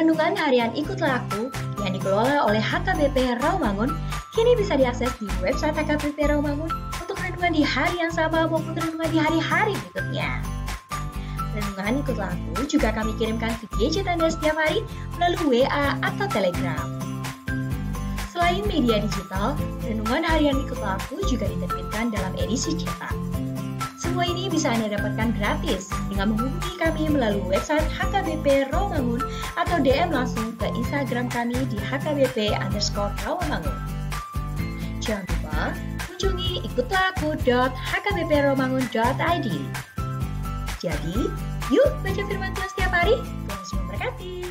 Renungan harian Ikutlah Aku yang dikelola oleh HKBP Rawamangun kini bisa diakses di website HKBP Rawamangun untuk renungan di hari yang sama maupun renungan di hari-hari berikutnya. Renungan Ikutlah Aku juga kami kirimkan ke gadget Anda setiap hari melalui WA atau Telegram. Selain media digital, renungan harian Ikutlah Aku juga diterbitkan dalam edisi cetak. Semua ini bisa Anda dapatkan gratis dengan menghubungi kami melalui website HKBP Rawamangun atau DM langsung ke Instagram kami di HKBP_Rawamangun. Jangan lupa kunjungi ikutlahAku.hkbprawamangun.id. Jadi, yuk baca firman Tuhan setiap hari. Tuhan Yesus memberkati.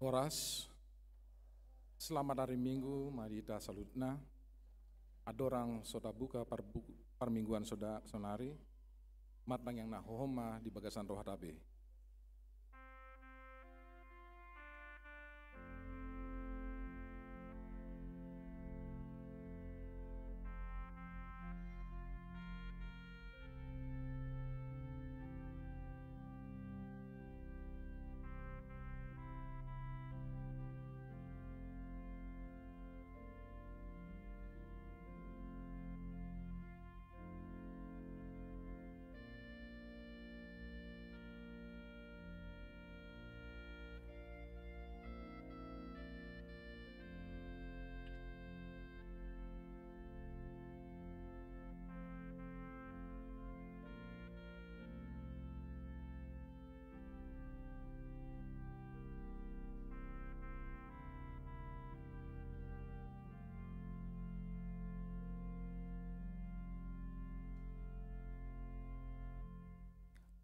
Horas, selamat hari Minggu, mari kita salutna. Adorang soda buka permingguan soda sonari, matang yang nahohoma di bagasan roh hadabe.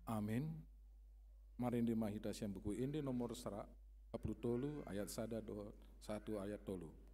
Amin. Mari di mahita siang buku ini nomor 40 ayat 1 ayat 3.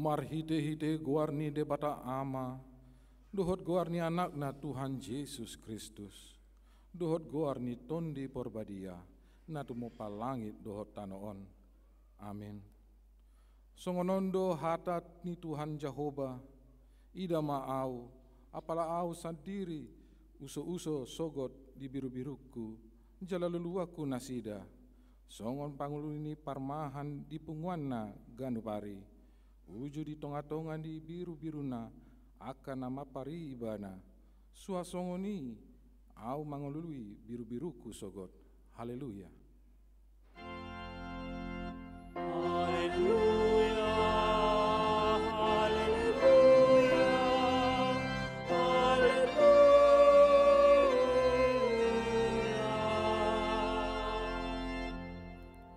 Marhite-hite guarni de bata ama, dohot guarni anakna Tuhan Yesus Kristus, dohot guarni tondi porbadia, na tumo palangit dohot tanoon. Amin. Songonondo hatat ni Tuhan Jehovah, ida maau, apala au sendiri, uso-uso sogot di biru-biruku, jalaluluaku nasida, songon panguluni parmahan di punguanna ganupari, uju di tonga-tonga di biru-biruna, akan nama pari ibana, suasongoni, au mangulului biru-biruku sogot. Haleluya. Haleluya, haleluya, haleluya.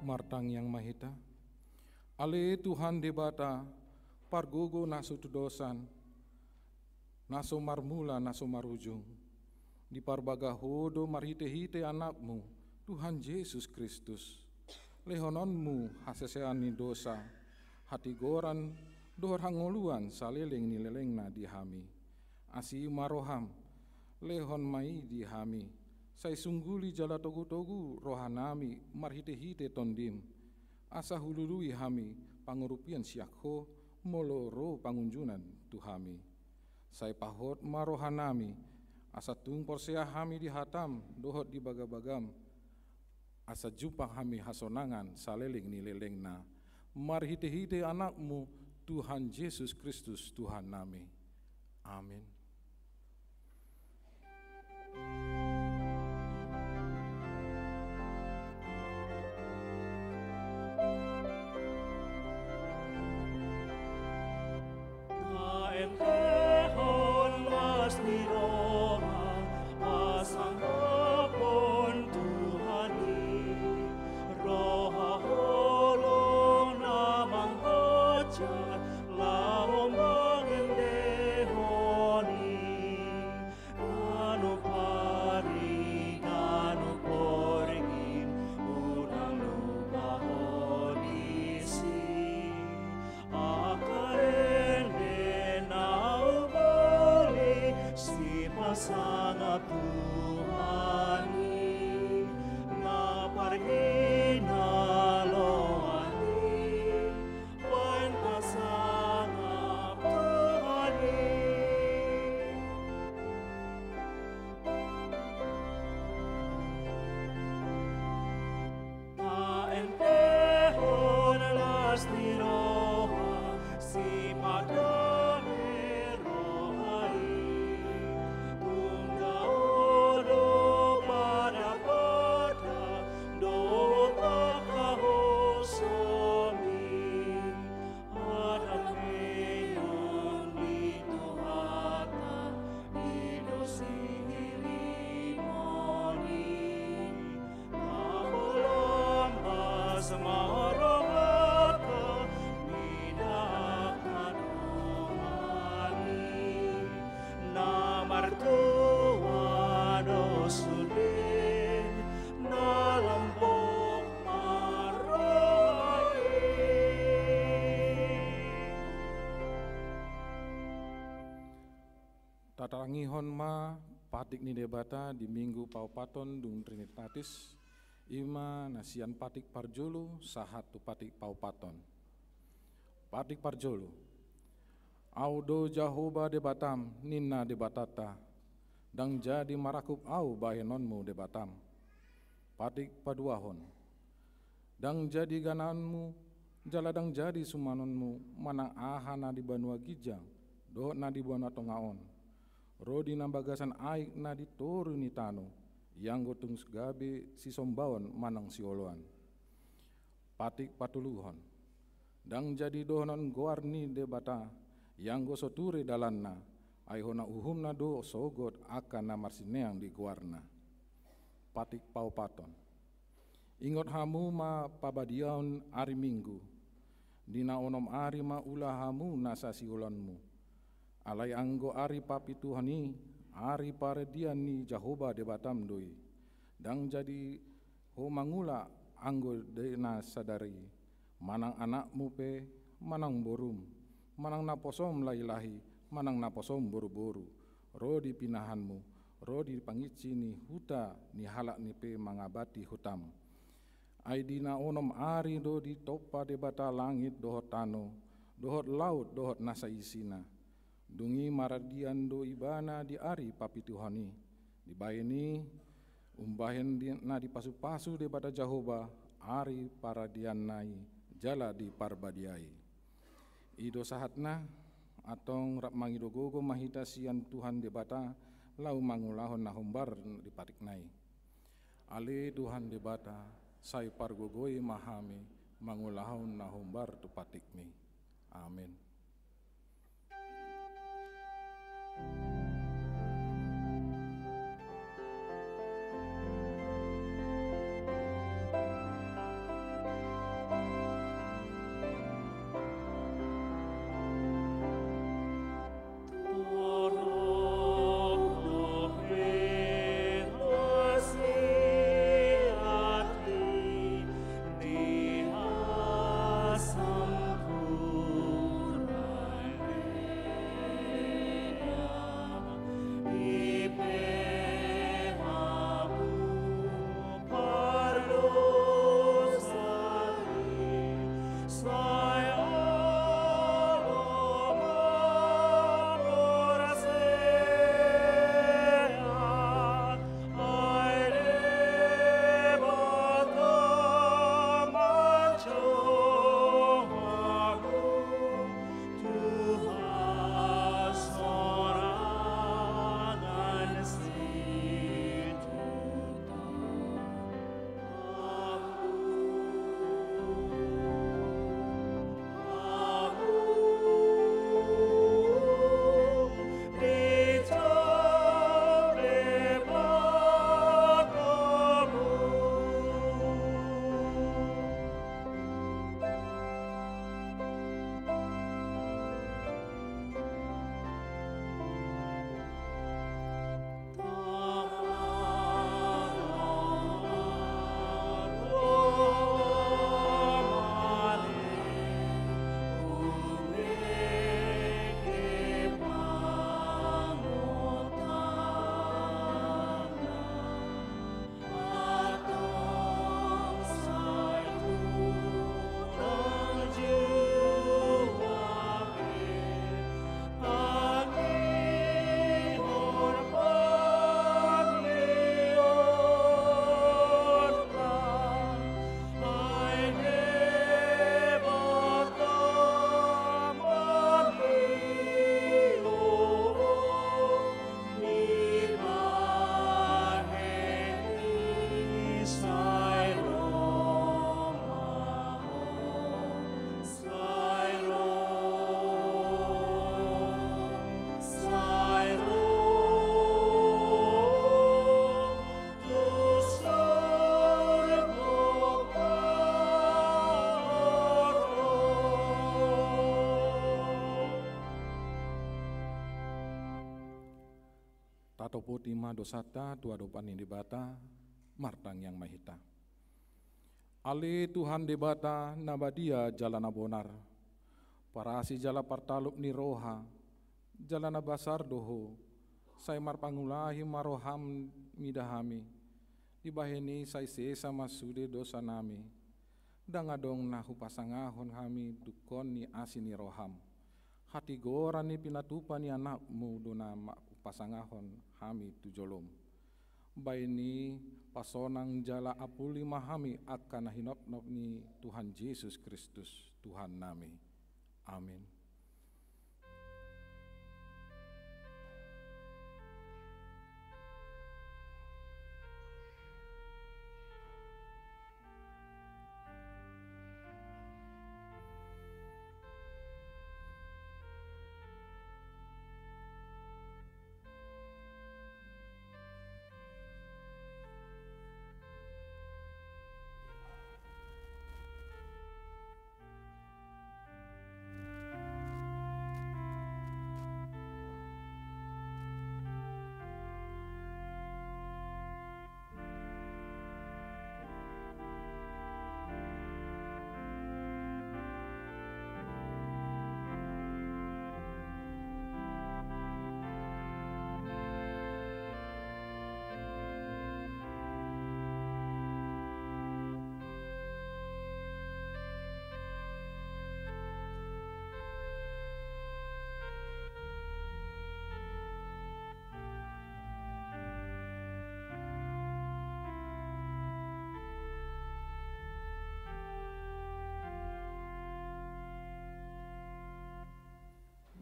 Martang yang mahita, ale Tuhan debata, pargogo naso tudosan, naso marmula naso marujung, di parbaga hodo marhite-hite anakmu, Tuhan Yesus Kristus. Lehononmu haseseani dosa, hati goran dohor hangoluan saleleng nilelengna dihami. Asi maroham, lehon mai dihami, sai sungguli jala togu-togu rohanami marhite-hite tondim. Asa hulului hami pangurupian siakho moloro pangunjunan tuhami. Sai pahot marohanami, asa tungpor seahami dihatam dohot di bagabagam. Asa jumpa kami hasonangan saleling nilelengna. Marhite-hite anakmu Tuhan Yesus Kristus Tuhan nami. Amin. Tatarangihon ma patik ni debata di minggu paupaton dung Trinitatis ima nasian patik parjolo sahat tu patik paupaton. Patik parjolo audo Jahoba debatam ninna debatata dang jadi marakup au bahenonmu debatam. Patik paduahon dang jadi gananmu jaladang jadi sumanonmu manang ahana di banua gijang do na di banua tongaon. Rodi nambagasan aik na ditoru ni tano, yang gotung segabe si sombawon manang si oloan. Patik patuluhon, dang jadi dohonon goarni debata, yang go soture dalanna, aihona uhumna do sogot akan namarsineang di goarna. Patik paupaton, ingot hamu ma pabadiaon ari minggu, dina onom ari ma ulah hamu nasa si ulanmu. Alai anggo ari papi Tuhani, ari paredian ni Jahoba debatam doi. Dang jadi ho mangula anggo dena sadari, manang anakmu pe, manang borum, manang naposom lailahi, manang naposom buru-buru, ro di pinahanmu, ro di pangici ni huta, ni halak ni pe mangabati hutam. Aidina onom ari do di topa de bata langit dohot tano, dohot laut dohot nasa isina. Dungi maradian do ibana di ari papi Tuhani. Di bayani umbahen na di pasu-pasu de bata Jahoba, ari paradian nai, jala di parbadiai. Ido sahatna, atong rap mangido gogo mahita sian Tuhan de bata, lau mangulahon nahombar di patik nai. Ale Tuhan de bata, sai pargogoi mahami, mangulahon nahombar tu patikmi. Amin. Tato poti ma dosata tua dopan di bata martang yang mahita. Ale Tuhan de bata nabadia jalana bonar. Parasi jala partalup ni roha, jalana basar doho. Sai mar pangulahi maroham midahami. Ibaheni sai sesa masude dosa nami. Dangadong nahu pasangahon hami dukon ni asini roham. Hati goran ni pinatupa ni anakmu dona pasangahon hami tujolom. Baini pasonang jala apuli mahami akan hinop-nop ni Tuhan Yesus Kristus Tuhan nami. Amin.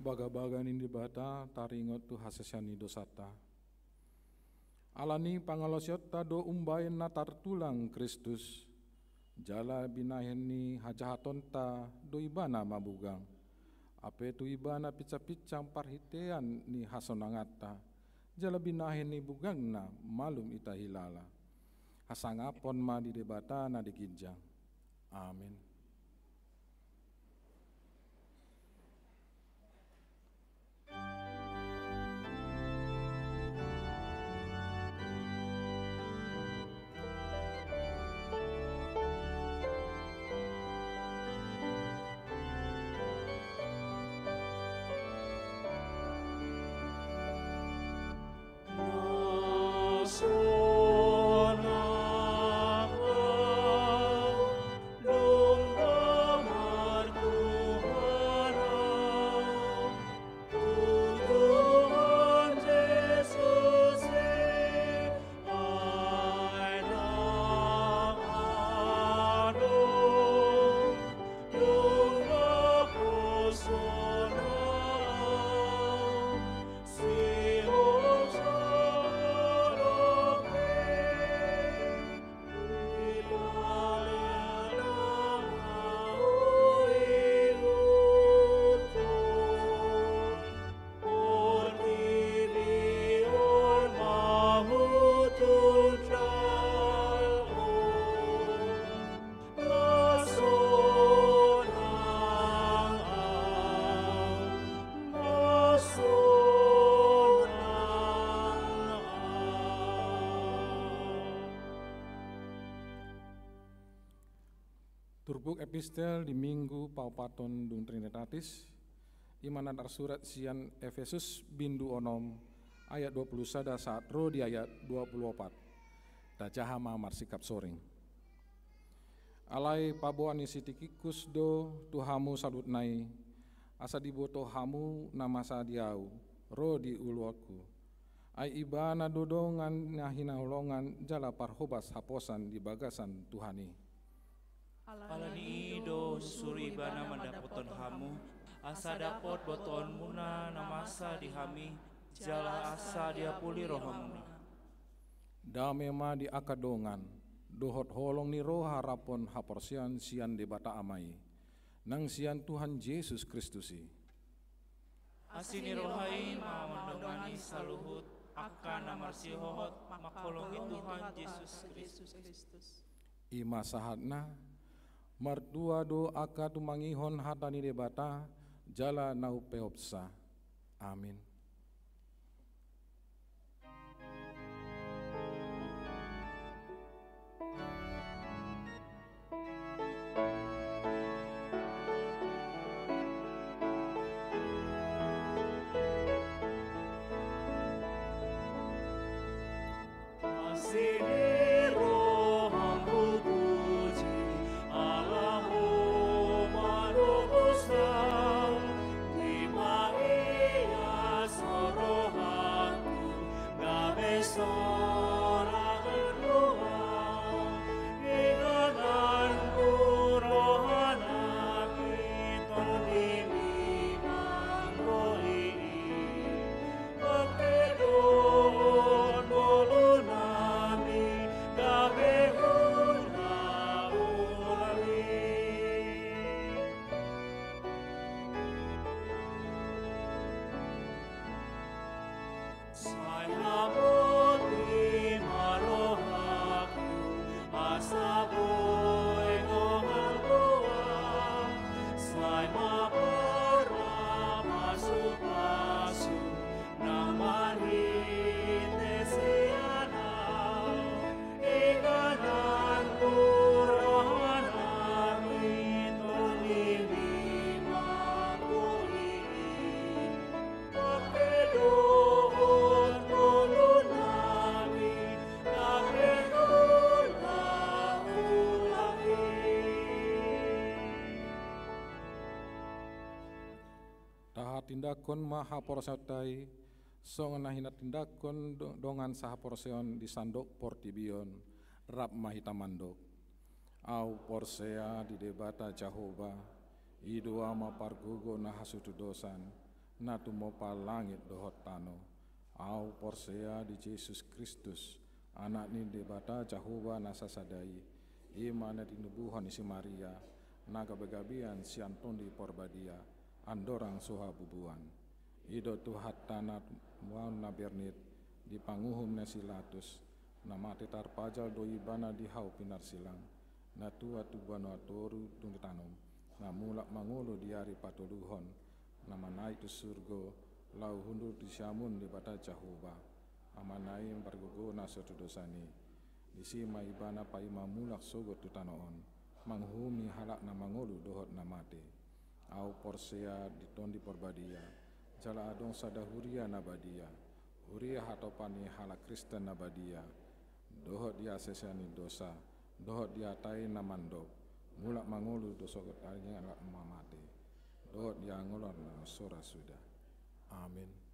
baga-baga ni debata taringot tu hasesani dosata. Alani pangalosiota do umbayan na tartulang Kristus. Jala binahen ni hajahatonta do ibana mabugang. Ape tu ibana pica-picang parhitean ni hasonangata. Jala binahen ni bugangna malum ita hilala. Hasangapon ma di debata na diginjang. Amin. Turbuk epistel di minggu paupaton dung Trinitatis, imanan surat sian Efesus bindu onom ayat 21 saat ro di ayat 24. Dajahama marsikap soring. Alai paboan isi tikikus do tuhamu salut nai, asa diboto hamu nama sadiau, ro di uluaku. Ai ibana dodongan nahina holongan jala parhobas haposan di bagasan Tuhani. Alani do suri ibana mandapoton hamu, asa dapot boton muna namasa dihami, jala asa dia puli rohamuna. Damema di akadongan, dohot holong ni roh harapon haporsian sian debata amai, nang sian Tuhan Yesus Kristusi. Asini rohai mamandongani saluhut, akan namarsi hohot makolongi Tuhan Yesus Kristus. Ima sahatna, martua do aka tumangihon hatani debata jala nau peopsa. Amin. Tindakon maha porosatai song nahina tindakon dongan saha porseon di sandok portibion rap mahita mandok au porsea di debata Jehova idua ma pargugo nahasutu dosan na tumopa langit dohot tano, au porsea di Yesus Kristus, anak ni debata Jehovah nasasadai, imana dinubuhan isi Maria, naga begabian si Anton di porbadia, andorang soha bubuan, ido tuhat tanat muan nabernit, di panguhum nasilatus, namate tarpajal doi bana di hau pinar silang, na tua tubano atoru tuntanom, na mulak mangolo di hari patoluhon, nama naik tu surgo, lau hundur di syamun di bata Jehovah, amanai yang bergogo naso tu dosani, di sima ibana pa ima mulak sogo tu tanoon, manghumi halak na mangolu dohot namate, au porsea di tondi porbadia, jala adong sadahuria nabadia, huria hatopani halak Kristen nabadia, dohot dia sesani dosa, dohot dia tai namando, mulak mangolu dosogot arnya alak mamate. Dohot dia ngolor na sora sudah. Amin.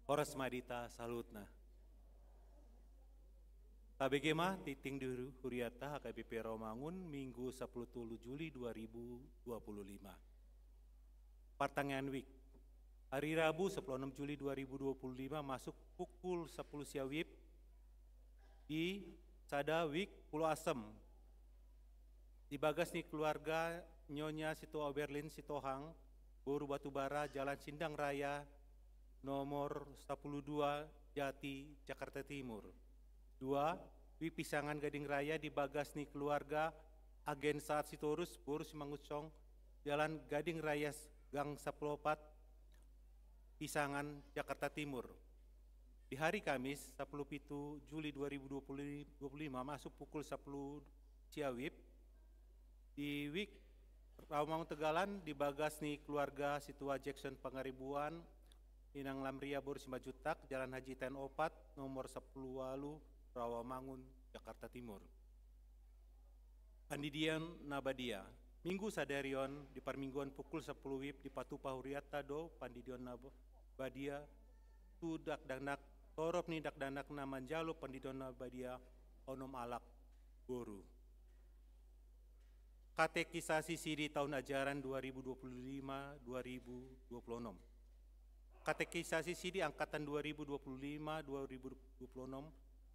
Horas Madita salutna. Tabegema titing di Huriata HKBP Rawamangun Minggu 10 Juli 2025. Pertengahan week. Hari Rabu 16 Juli 2025 masuk pukul 10 siawib di Sada Wik Pulau Asem. Di bagas nih keluarga Nyonya Sito Oberlin Sitohang, Boru Batubara, Jalan Sindang Raya, nomor 12 Jati, Jakarta Timur. 2. Wi Pisangan Gading Raya di bagas nih keluarga Agen Saat Sitorus, Boru Simangucong, Jalan Gading Raya, Gang 14, Pisangan, Jakarta Timur. Di hari Kamis 10 Juli 2025 masuk pukul 10 Ciawib di Wik Rawamangun Tegalan di bagas nih keluarga Situa Jackson Pangaribuan Inang Lamria Boru Simajutak Jalan Haji Ten Opat nomor 10 Walu Rawamangun Jakarta Timur. Pandidian Nabadia Minggu Sadarion di Parmingguan pukul 10 WIB di Patupa Huriata do Pandidion Nabadia Tudak Danak Torop Nidak Danak Namanjalo Pandidion Nabadia Onom Alak Boru. Katekisasi Sidi tahun ajaran 2025-2026. Katekisasi Sidi angkatan 2025-2026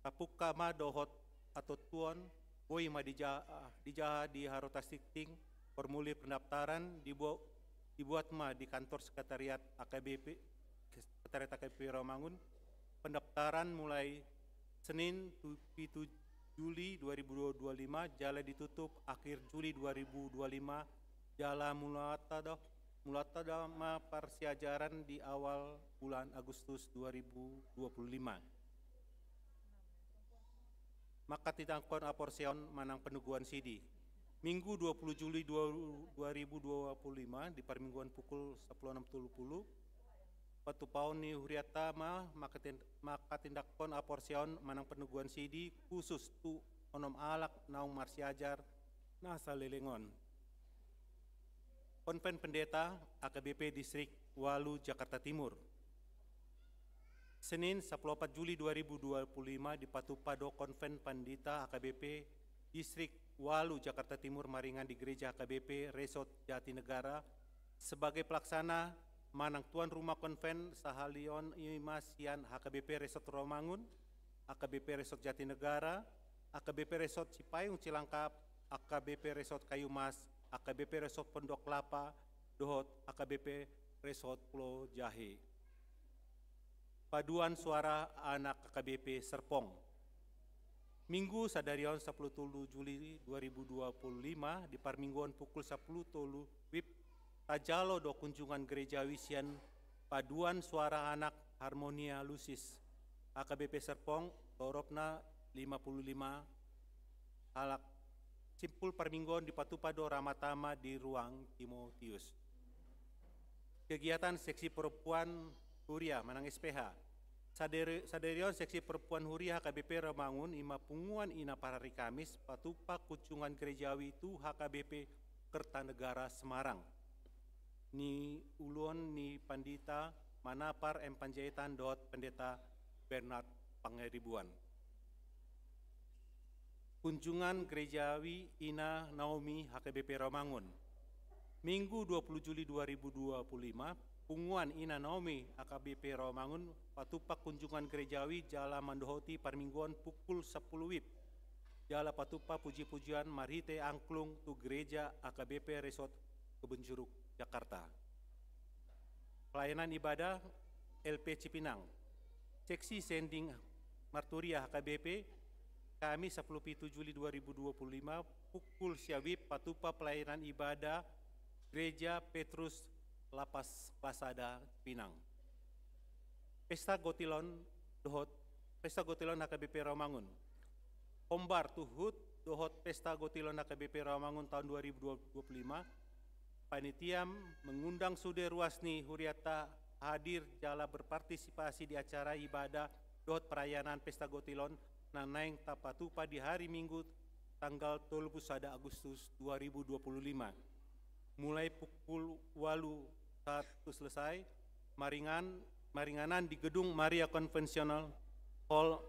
Tapuka ma dohot atau tuan Boy ma dijaha di Harotas Tikting formulir pendaftaran dibuat ma di kantor sekretariat AKBP Rawamangun. Pendaftaran mulai Senin 7 Juli 2025, jala ditutup akhir Juli 2025, jala mulatada ma persiajaran di awal bulan Agustus 2025. Maka tidakon aporsion manang penuguan Sidi. Minggu 20 Juli 2025 di Parmingguan pukul 10.60 Patu paun ni Huriata maka tindakon aporsion manang penuguan Sidi khusus tu onom alak naung marsiajar nasa lelengon. Konven Pendeta AKBP Distrik Walu Jakarta Timur. Senin 14 Juli 2025 di Patupado Konven Pandita AKBP Distrik Walu Jakarta Timur Maringan di Gereja AKBP Resort Jatinegara sebagai pelaksana manang tuan rumah konven sahalion imasian HKBP Resort Rawamangun, AKBP Resort Jatinegara, AKBP Resort Cipayung Cilangkap, AKBP Resort Kayumas, AKBP Resort Pondok Kelapa, Dohot, AKBP Resort Pulau Jahe. Paduan suara anak AKBP Serpong. Minggu Sadarion 10 Juli 2025 di Parmingguan pukul 10 tolu WIB Tajalo do kunjungan gereja wisian paduan suara anak Harmonia Lusis AKBP Serpong Toropna 55 halak simpul Parmingguan di Patupado Ramatama di ruang Timotius. Kegiatan seksi perempuan Huria Manang SPH Saderion seksi perempuan Huria HKBP Rawamangun ima punguan ina parari Kamis Patupa kunjungan gerejawi tu HKBP Kertanegara Semarang. Ni ulun ni Pandita Manapar M. Panjaitan Pendeta Bernard Pangaribuan. Kunjungan gerejawi Ina Naomi HKBP Rawamangun. Minggu 20 Juli 2025, punguan Ina Naomi HKBP Rawamangun patupak kunjungan gerejawi Jala Mandohoti Parmingguan pukul 10 WIB. Jala patupa puji-pujian Marhite Angklung tu gereja AKBP Resort Kebun Jeruk Jakarta. Pelayanan ibadah LP Cipinang. Seksi Sending Marturia HKBP Kamis 10 Juli 2025 pukul siawib patupa pelayanan ibadah Gereja Petrus Lapas Pasada Pinang. Pesta Gotilon Dohot Pesta Gotilon HKBP Rawamangun. Ombar Tuhut Dohot Pesta Gotilon HKBP Rawamangun tahun 2025. Panitia mengundang Sude Ruasni Huriata hadir jala berpartisipasi di acara ibadah Dohot perayaan Pesta Gotilon Nanaing Tapatupa di hari Minggu tanggal 31 Agustus 2025. Mulai pukul 8 saat selesai, Maringan maringanan di gedung Maria Konvensional Hall.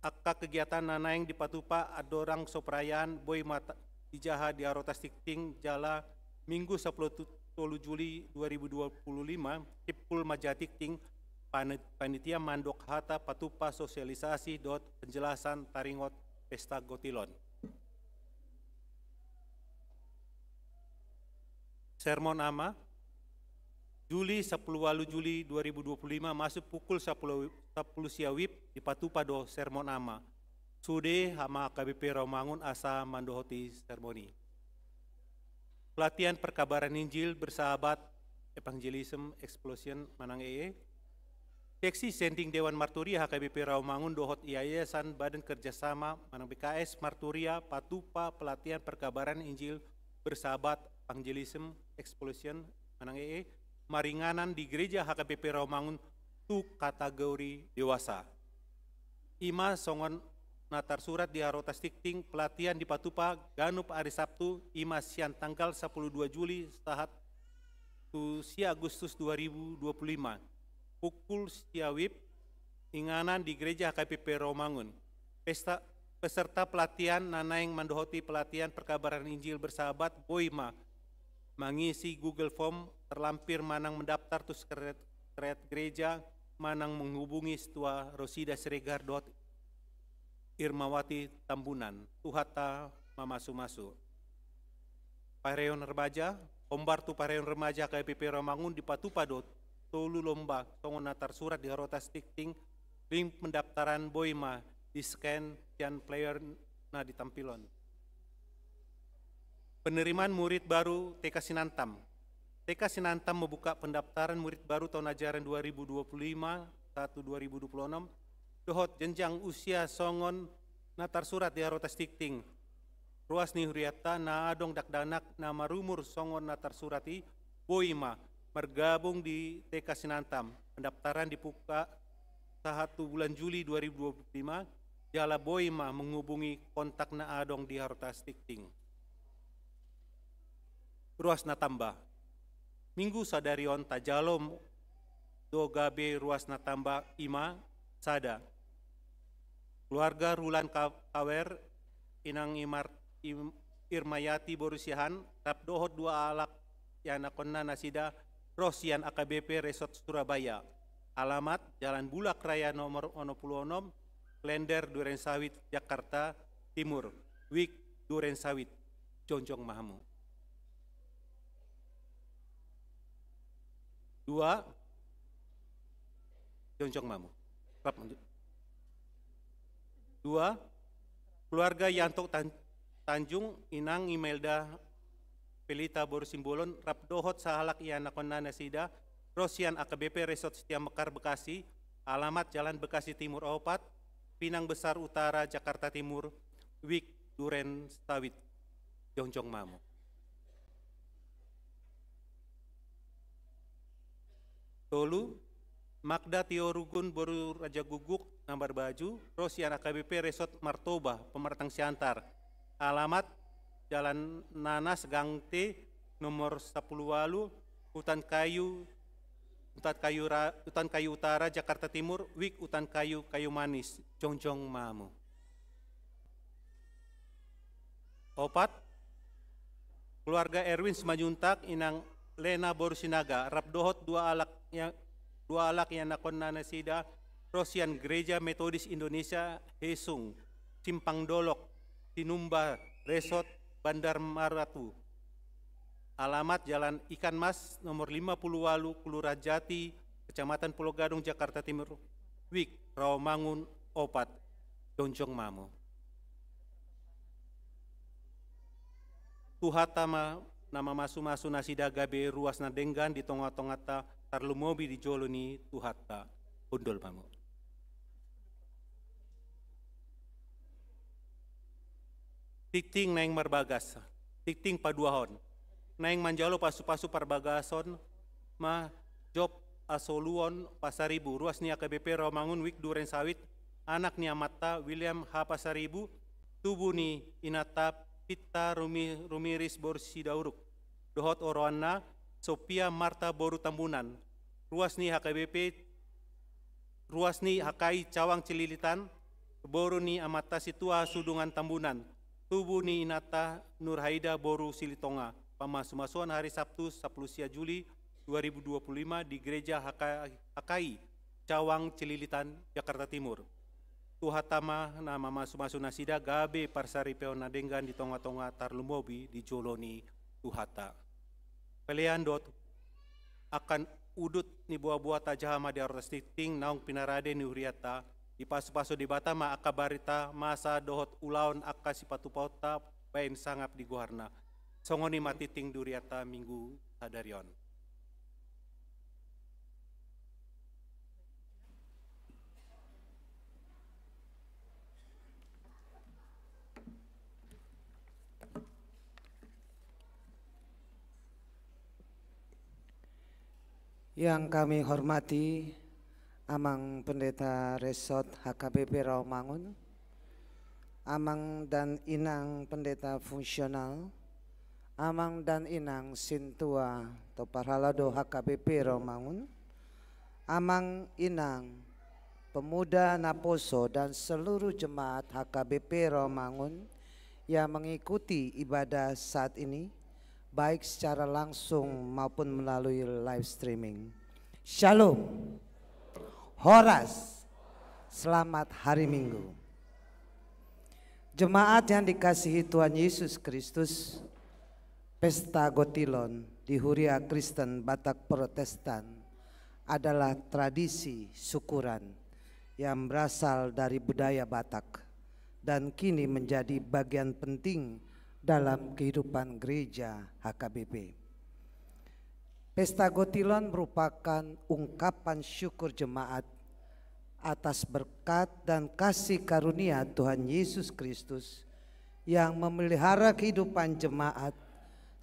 Akka kegiatan nanaing di patupa adorang soprayaan boy mata ijaha di arotas tikting jala Minggu 10 Juli 2025 Kipul Majatikting panitia mandok hata patupa sosialisasi penjelasan taringot pesta gotilon. Sermon ama Juli 10 Juli 2025 masuk pukul 10 siawip di patupa do sermon ama. Sude hama KBP Rawamangun asa mandohoti sermoni. Pelatihan perkabaran Injil bersahabat Evangelism Explosion Manang Seksi Sending Dewan Marturia HKBP Rawamangun dohot Yayasan Badan Kerjasama Manang BKS Marturia patupa pelatihan perkabaran Injil bersahabat Evangelism Explosion Manang maringanan di gereja HKBP Rawamangun tu kategori dewasa. Ima songon natar surat di arotas tikting pelatihan di patupa ganup hari Sabtu ima siang tanggal 12 Juli saat tu sia Agustus 2025 pukul siawip inganan di gereja HKBP Rawamangun. Peserta pelatihan nanaing mandohoti pelatihan perkabaran Injil bersahabat boima mengisi Google Form terlampir manang mendaftar tus keret gereja manang menghubungi Stua Rosida Siregar Irmawati Tambunan tuhata mamasu-masu. Pareon remaja ombar tu pareon remaja KBP Rawamangun di patupa tolu lomba songon natar surat di harotas tikting link pendaftaran boima di scan dan player na ditampilon. Penerimaan murid baru TK Sinantam. TK Sinantam membuka pendaftaran murid baru tahun ajaran 2025-2026 dohot jenjang usia songon natar surat di harotas tikting. Ruas ni huriata na adong dakdanak nama rumur songon natar surati boima bergabung di TK Sinantam. Pendaftaran dibuka 1 bulan Juli 2025. Jala boima menghubungi kontak na adong di harotas tikting. Ruas natamba. Minggu sadarion tajalom do gabe ruas natamba ima sada. Keluarga Rulan Kawer inang Irmayati Borusihan tap dohot dua alak yang nakonna nasida Rosian AKBP Resort Surabaya. Alamat Jalan Bulak Raya nomor 26 Klender Durensawit Jakarta Timur. Wik Durensawit Jonjong Mahamu. 2 Jonjong Mamu. 2 keluarga Yanto Tanjung inang Imelda Pelita Borusimbolon rap dohot sahalak iana konna nasida Rosian AKBP Resort Setia Mekar Bekasi. Alamat Jalan Bekasi Timur 4 Pinang Besar Utara Jakarta Timur. Wik Duren Stawit Jonjong Mamu. Tolu Magda Tio Rugun Boru Raja Guguk Nambar Baju Rosian AKBP Resort Martoba Pematang Siantar. Alamat Jalan Nanas Gang T nomor 10 Walu Hutan Kayu Utara Jakarta Timur. Wik Hutan Kayu Manis Jongjong Mamu. 4 keluarga Erwin Semajuntak inang Lena Borusinaga rap dohot dua alak yang nakonna nasida Rosian Gereja Metodis Indonesia Hesung Simpang Dolok Tinumba Resort Bandar Maratu. Alamat Jalan Ikan Mas nomor 50 Walu Kelurahan Jati Kecamatan Pulau Gadung Jakarta Timur. Wik Rawamangun 4 Jonjong Mamu. Tuhatama nama masu-masu nasida gabe ruas nadenggan di tonga-tongata tarlumobi di joloni tuhata undol mamu. Tikting naing marbagas, tikting paduahon, naing manjalo pasu-pasu parbagason, ma job asoluon Pasaribu, ruas ni AKBP Rawamangun Wik Duren Sawit, anak ni Amata William H. Pasaribu, tubuh ni Inatap Pita Rumiris Borsi Dauruk, dohot Oroana Sophia Marta Boru Tambunan, Ruasni HKBP, Ruasni HKI Cawang Cililitan, Boru ni Amata Situa Sudungan Tambunan, Tubuh ni Inata Nurhaida Boru Silitonga, Pamasumasuan hari Sabtu 10 Juli 2025 di Gereja HKI Cawang Cililitan, Jakarta Timur. Tuhatama nama masu nasida gabe parsari peona denggan di tonga-tonga tarlumobi di Joloni Tuhata. Pelean dot akan udut ni buah-buah tajahama di arus titing naung pinarade ni uriata di pasu-pasu di Batama akabarita masa dohot ulaun akka sipatu pauta bain sangap di guharna songoni matiting duriata minggu sadarion. Yang kami hormati Amang Pendeta Resort HKBP Rawamangun, Amang dan Inang Pendeta Fungsional, Amang dan Inang Sintua atau Parhalado HKBP Rawamangun, Amang Inang Pemuda Naposo dan seluruh jemaat HKBP Rawamangun yang mengikuti ibadah saat ini, baik secara langsung maupun melalui live streaming. Shalom, Horas, selamat hari Minggu. Jemaat yang dikasihi Tuhan Yesus Kristus, Pesta Gotilon di Huria Kristen Batak Protestan adalah tradisi syukuran yang berasal dari budaya Batak dan kini menjadi bagian penting dalam kehidupan gereja HKBP. Pesta Gotilon merupakan ungkapan syukur jemaat atas berkat dan kasih karunia Tuhan Yesus Kristus yang memelihara kehidupan jemaat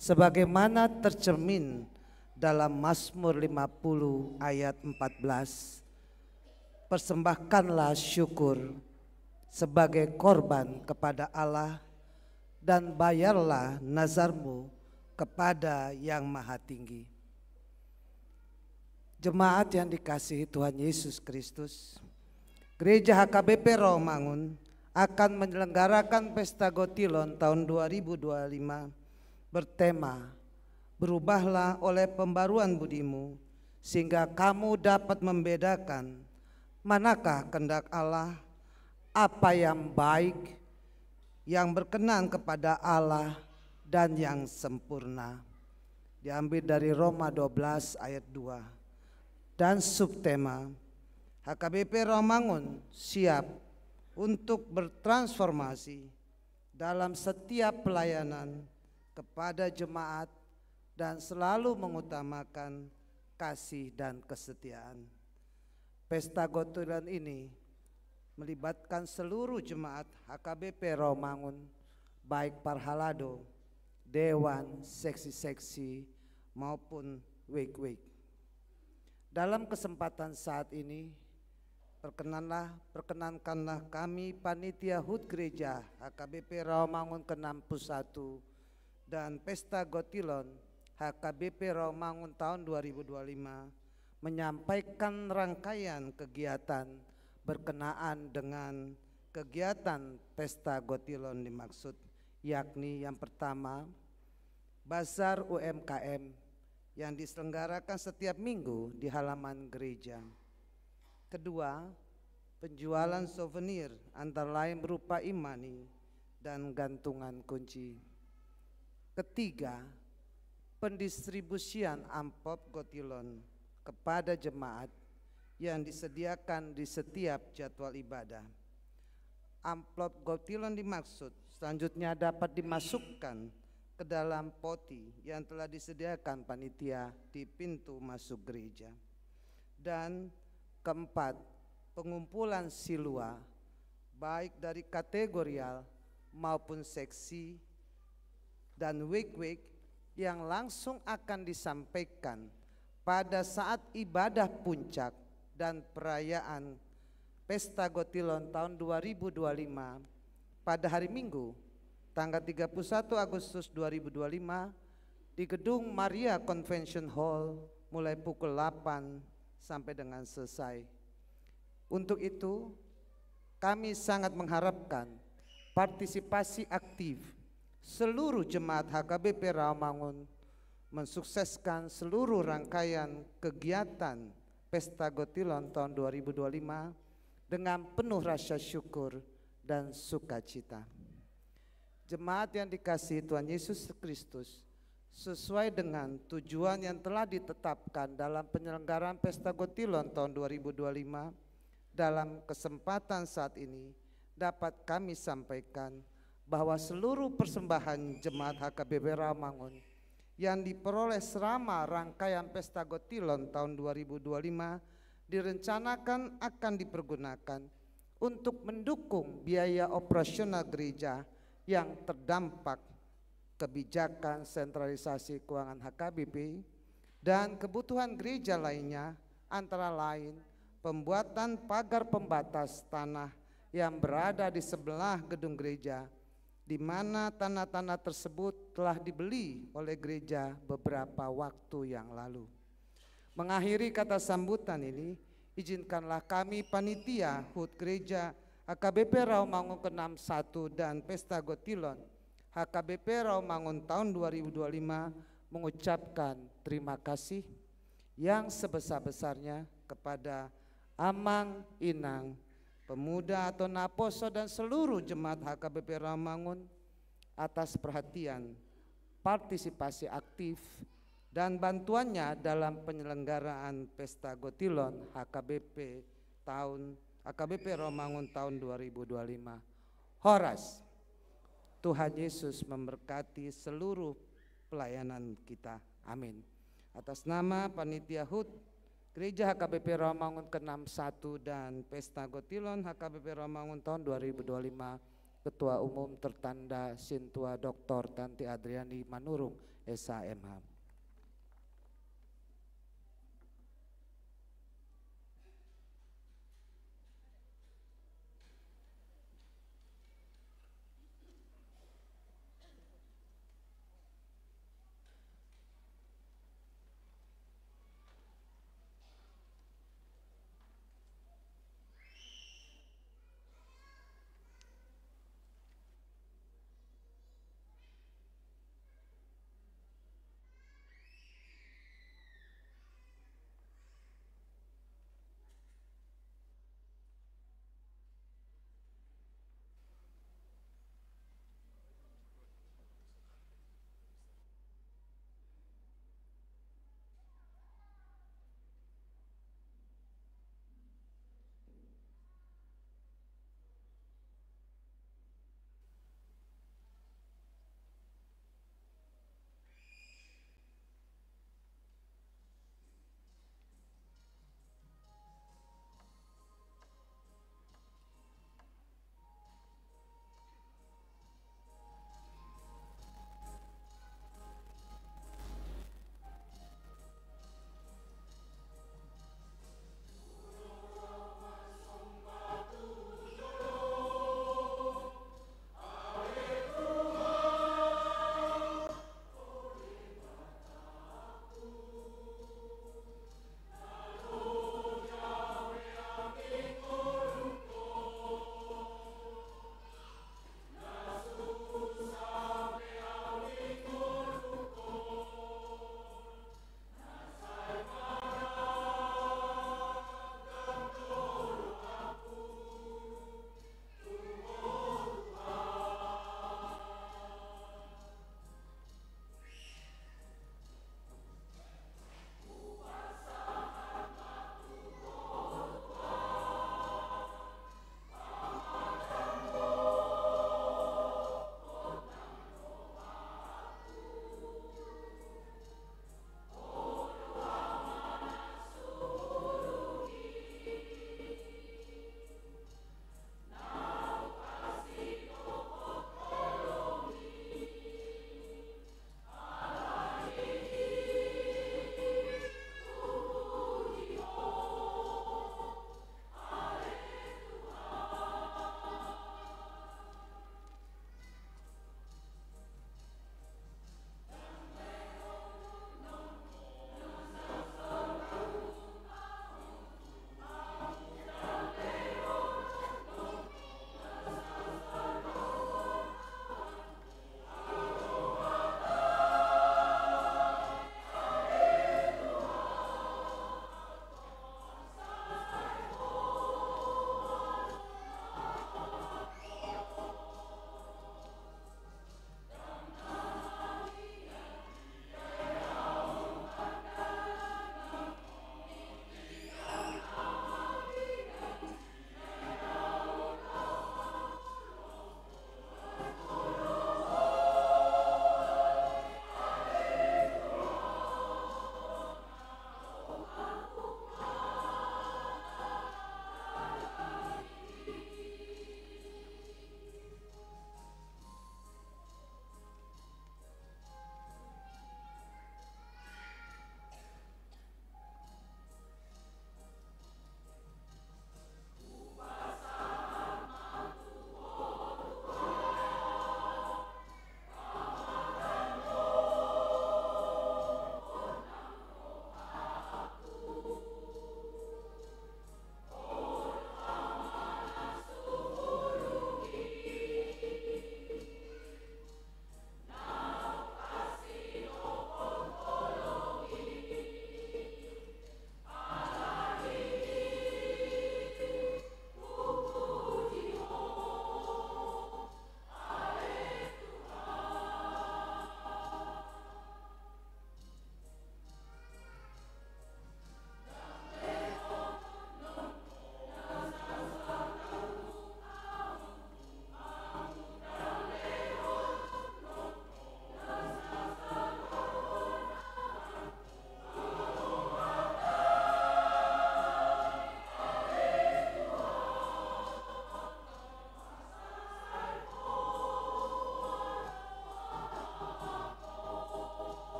sebagaimana tercermin dalam Mazmur 50 ayat 14. Persembahkanlah syukur sebagai korban kepada Allah dan bayarlah nazarmu kepada Yang Maha Tinggi. Jemaat yang dikasihi Tuhan Yesus Kristus, Gereja HKBP Rawamangun akan menyelenggarakan Pesta Gotilon tahun 2025 bertema berubahlah oleh pembaruan budimu sehingga kamu dapat membedakan manakah kehendak Allah, apa yang baik, yang berkenan kepada Allah dan yang sempurna. Diambil dari Roma 12 ayat 2. Dan subtema HKBP Rawamangun siap untuk bertransformasi dalam setiap pelayanan kepada jemaat dan selalu mengutamakan kasih dan kesetiaan. Pesta Gotilon ini melibatkan seluruh jemaat HKBP Rawamangun, baik Parhalado, Dewan, seksi-seksi maupun wake-wake. Dalam kesempatan saat ini, perkenankanlah kami Panitia HUT Gereja HKBP Rawamangun ke-61 dan Pesta Gotilon HKBP Rawamangun tahun 2025 menyampaikan rangkaian kegiatan berkenaan dengan kegiatan Pesta Gotilon dimaksud, yakni yang pertama Bazar UMKM yang diselenggarakan setiap minggu di halaman gereja. Kedua, penjualan souvenir antara lain berupa imani dan gantungan kunci. Ketiga, pendistribusian amplop Gotilon kepada jemaat yang disediakan di setiap jadwal ibadah. Amplop Gotilon dimaksud selanjutnya dapat dimasukkan ke dalam poti yang telah disediakan panitia di pintu masuk gereja. Dan keempat, pengumpulan silua baik dari kategorial maupun seksi dan wake-wake yang langsung akan disampaikan pada saat ibadah puncak dan perayaan Pesta Gotilon tahun 2025 pada hari Minggu tanggal 31 Agustus 2025 di Gedung Maria Convention Hall mulai pukul 8 sampai dengan selesai. Untuk itu, kami sangat mengharapkan partisipasi aktif seluruh jemaat HKBP Rawamangun mensukseskan seluruh rangkaian kegiatan Pesta Gotilon tahun 2025 dengan penuh rasa syukur dan sukacita. Jemaat yang dikasihi Tuhan Yesus Kristus, sesuai dengan tujuan yang telah ditetapkan dalam penyelenggaraan Pesta Gotilon tahun 2025, dalam kesempatan saat ini dapat kami sampaikan bahwa seluruh persembahan jemaat HKBP Rawamangun yang diperoleh selama rangkaian Pesta Gotilon tahun 2025 direncanakan akan dipergunakan untuk mendukung biaya operasional gereja yang terdampak kebijakan sentralisasi keuangan HKBP dan kebutuhan gereja lainnya, antara lain pembuatan pagar pembatas tanah yang berada di sebelah gedung gereja, di mana tanah-tanah tersebut telah dibeli oleh gereja beberapa waktu yang lalu. Mengakhiri kata sambutan ini, izinkanlah kami panitia HUT Gereja HKBP Rawamangun ke-61 dan Pesta Gotilon HKBP Rawamangun tahun 2025 mengucapkan terima kasih yang sebesar-besarnya kepada Amang Inang, pemuda atau Naposo dan seluruh jemaat HKBP Rawamangun atas perhatian, partisipasi aktif dan bantuannya dalam penyelenggaraan Pesta Gotilon HKBP Rawamangun tahun 2025. Horas. Tuhan Yesus memberkati seluruh pelayanan kita. Amin. Atas nama panitia HUT Gereja HKBP Rawamangun ke-61 dan Pesta Gotilon HKBP Rawamangun tahun 2025, Ketua Umum tertanda Sintua Dr. Tanti Adriani Manurung, SHMH.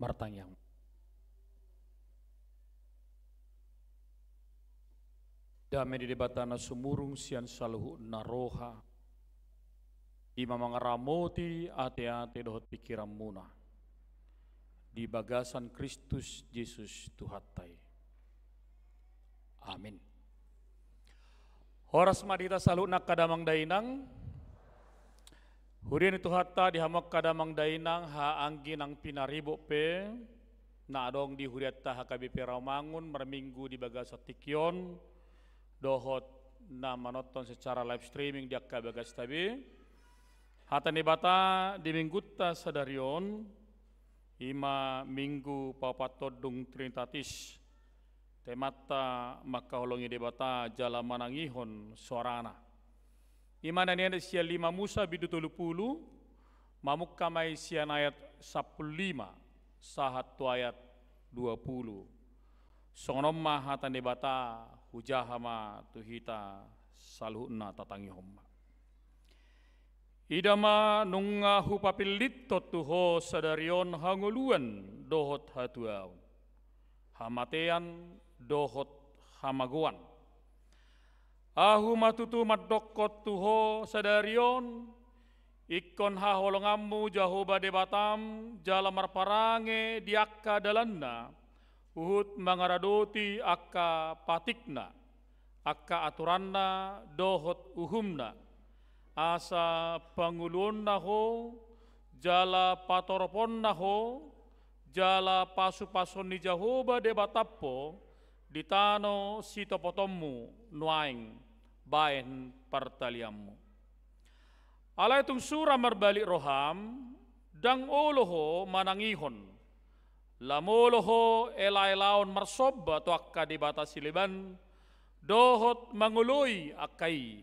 Martangyang. Damai di debatana sumurung sian saluhu naroha, ima mangaramoti ate-ate dohot pikiran muna, di bagasan Kristus Yesus Tuhatai. Amin. Horas madita salu nak kadamang dainang, hurian itu hatta dihamak kadamang dainang ha anggi nang pinaribo pe, na adong di huriatta HKBP Rawamangun merminggu di bagasa tikyon, dohot na menonton secara live streaming di akka bagas tabi. Hata ni bata di minggutta sadarion, ima minggu papatodung trinitatis, temata makaholongi di bata jala manangihon suarana. Ima nanian sia 5 Musa bidu 30, mamuk kamai sia ayat 15, sahat tu ayat 20. Sonoma hata ni bata hujahama tuhita saluhna tatangi homma. Idama nunga hupapilito tuho sadarion hanguluan dohot hatuaw. Hamatean dohot hamaguan. Ahu matutu madokot tuho sadarion ikon haholongamu jahoba debatam jala marparange diakka dalanna uhut mangaradoti akka patikna akka aturanna dohot uhumna asa pangulun naho jala patoropon naho jala pasu-pason ni jahoba debatapo ditano sitopotomu nuaing baen partaliammu. Alay tung sura marbalik roham dang oloho manangihon lamoloho elai-laon marsoba tu akka dibatasi liban dohot mangului akai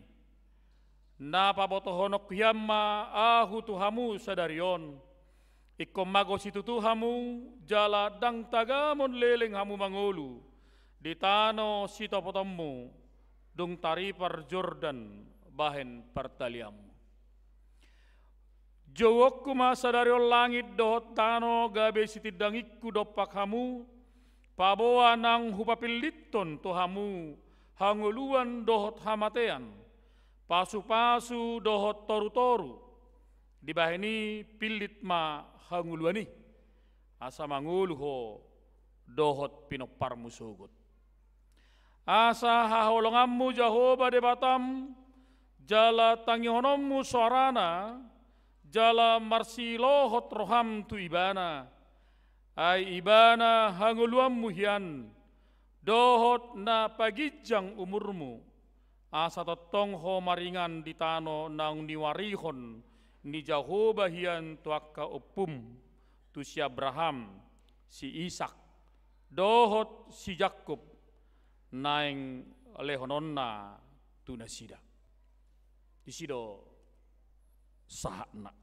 napa botohonok yamma ahu tuhamu sadarion ikom mago situ tuhamu jala dang tagamon leleng hamu mangulu ditano sitopotomu dung taripar Jordan bahen partaliammu. Jawokku masa dari langit dohot tano gabe sitidangikku dopak hamu paboa nang hupapiliton tohamu hanguluan dohot hamatean pasu-pasu dohot toru-toru dibahini pilit ma hanguluani asa manguluho dohot pinopar musugut asa haholongammu jahoba debatam jala tangihonommu suarana jala marsilohot roham tu ibana ai ibana hanguluam muhian dohot na pagijang umurmu asa totong ho maringan ditano nang niwarihon ni Jahoba hian tuakka opum tu si Abraham si Ishak dohot si Jakub naing lehononna tu nasida disido sahakna.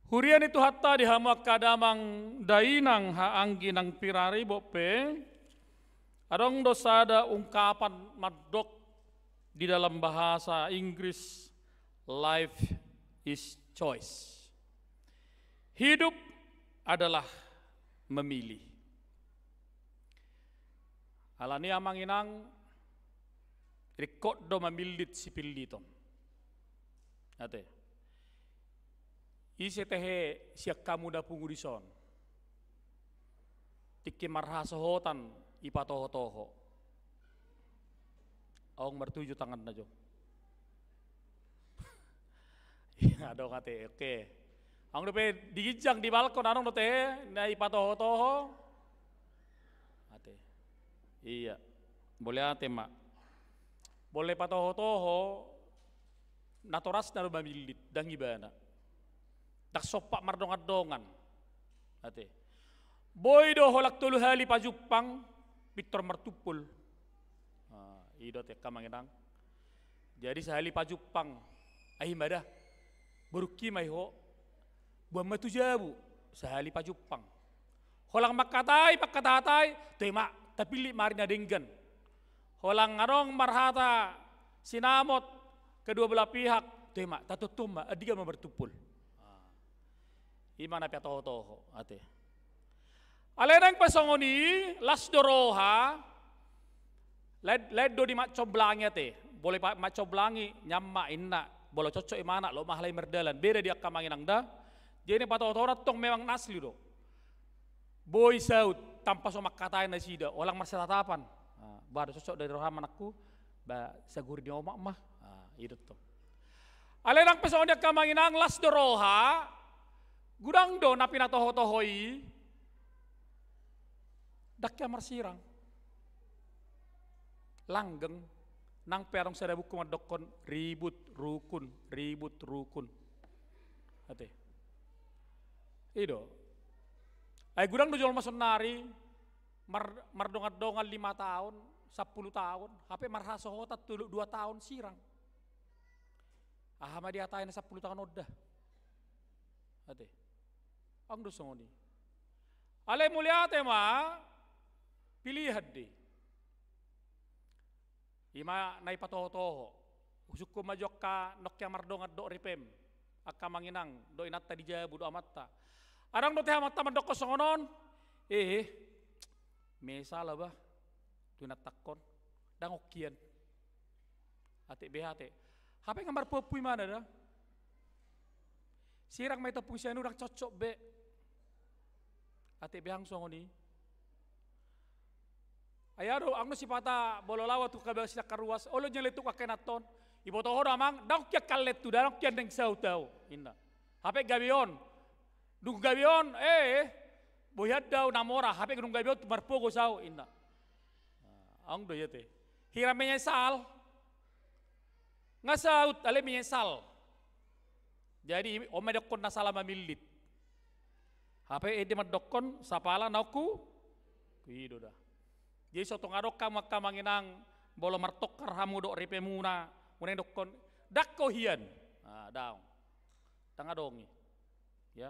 Hurian itu hatta dihamak kadamang dainang haanggi nang pirari bope adong dosada ungkapan madok di dalam bahasa Inggris life is choice. Hidup adalah memilih. Alani amang inang rikot do mamilit sipiliton. Ate. Ise tehe siak kamu da pungudison. Tiki marhasohotan ipatoho-toho. Aong mertuju tangan na jo. Ya dong ate, oke. Ang dope digijang di balkon anong dote na ipatoho-toho. Ate. Iya. Boleh ate mak. Boleh patoho-toho natoras na rumamilit dang ibana. Tak sopak mardongan-dongan. Ate. Boy do holak tulu hali pajupang pitor martupul. Idot ya kamanginang. Jadi sehali pajupang ay mada beruki may ho buang matu jabu sehali pajupang. Holang makatatay tema tapili marina denggan. Holang ngarong marhata sinamot kedua belah pihak tema tatutum adiga bertupul. Imana pia toho ate. Alenang pasongoni las doroha led do di mak coblangi ate. Boleh pak mak coblangi nyamma inna bolo cocok imana lo mahlai merdalan beda dia kamanginang da. Jadi patotora tong memang nasli do. Boy saut tanpa somak katain nasida olang marsa tatapan. Baru cocok dari roham anakku ba sagur di omak mah. Itu tuh. Alenang pasongoni kamanginang las doroha gudang do napi na toho-tohoi dakya marsirang langgeng nang perong sadabu kumadokon ribut rukun ate ido ay gudang do jol mason nari mardongan-dongan 5 tahun 10 tahun hape marhaso hotat 2 tahun sirang ahama dia tayo na 10 tahun odah ate ang dosongoni alay mulia ate ma pilihan di ima nai patoho-toho usuk ko majok ka nokya mardongat do ripem akka manginang do inatta di jabu do amatta arang do teh amatta mandok ko songonon mesala ba do inatakon dangokian ate behate hape ngambar popui mana da sirang may tepung siya nurak cocok be ate behang songoni ayado ang sipata bololawa tu kabel siya karuas olo nyeletuk akenaton iboto ho amang dang kya kalet tu dang kya deng sau tau inna hape gabion dung gabion boyad daw namora hape dung gabion tu marpogo sau inna ang do yete hira menyesal ngasaut ale menyesal jadi omedokon nasala mamilit hape ede madokon sapala nauku kuido dah. Jadi soto ngadok kamanginang bolo martok karhamu dok ripe muna uneng dokon dakko hian daong tangadongi ya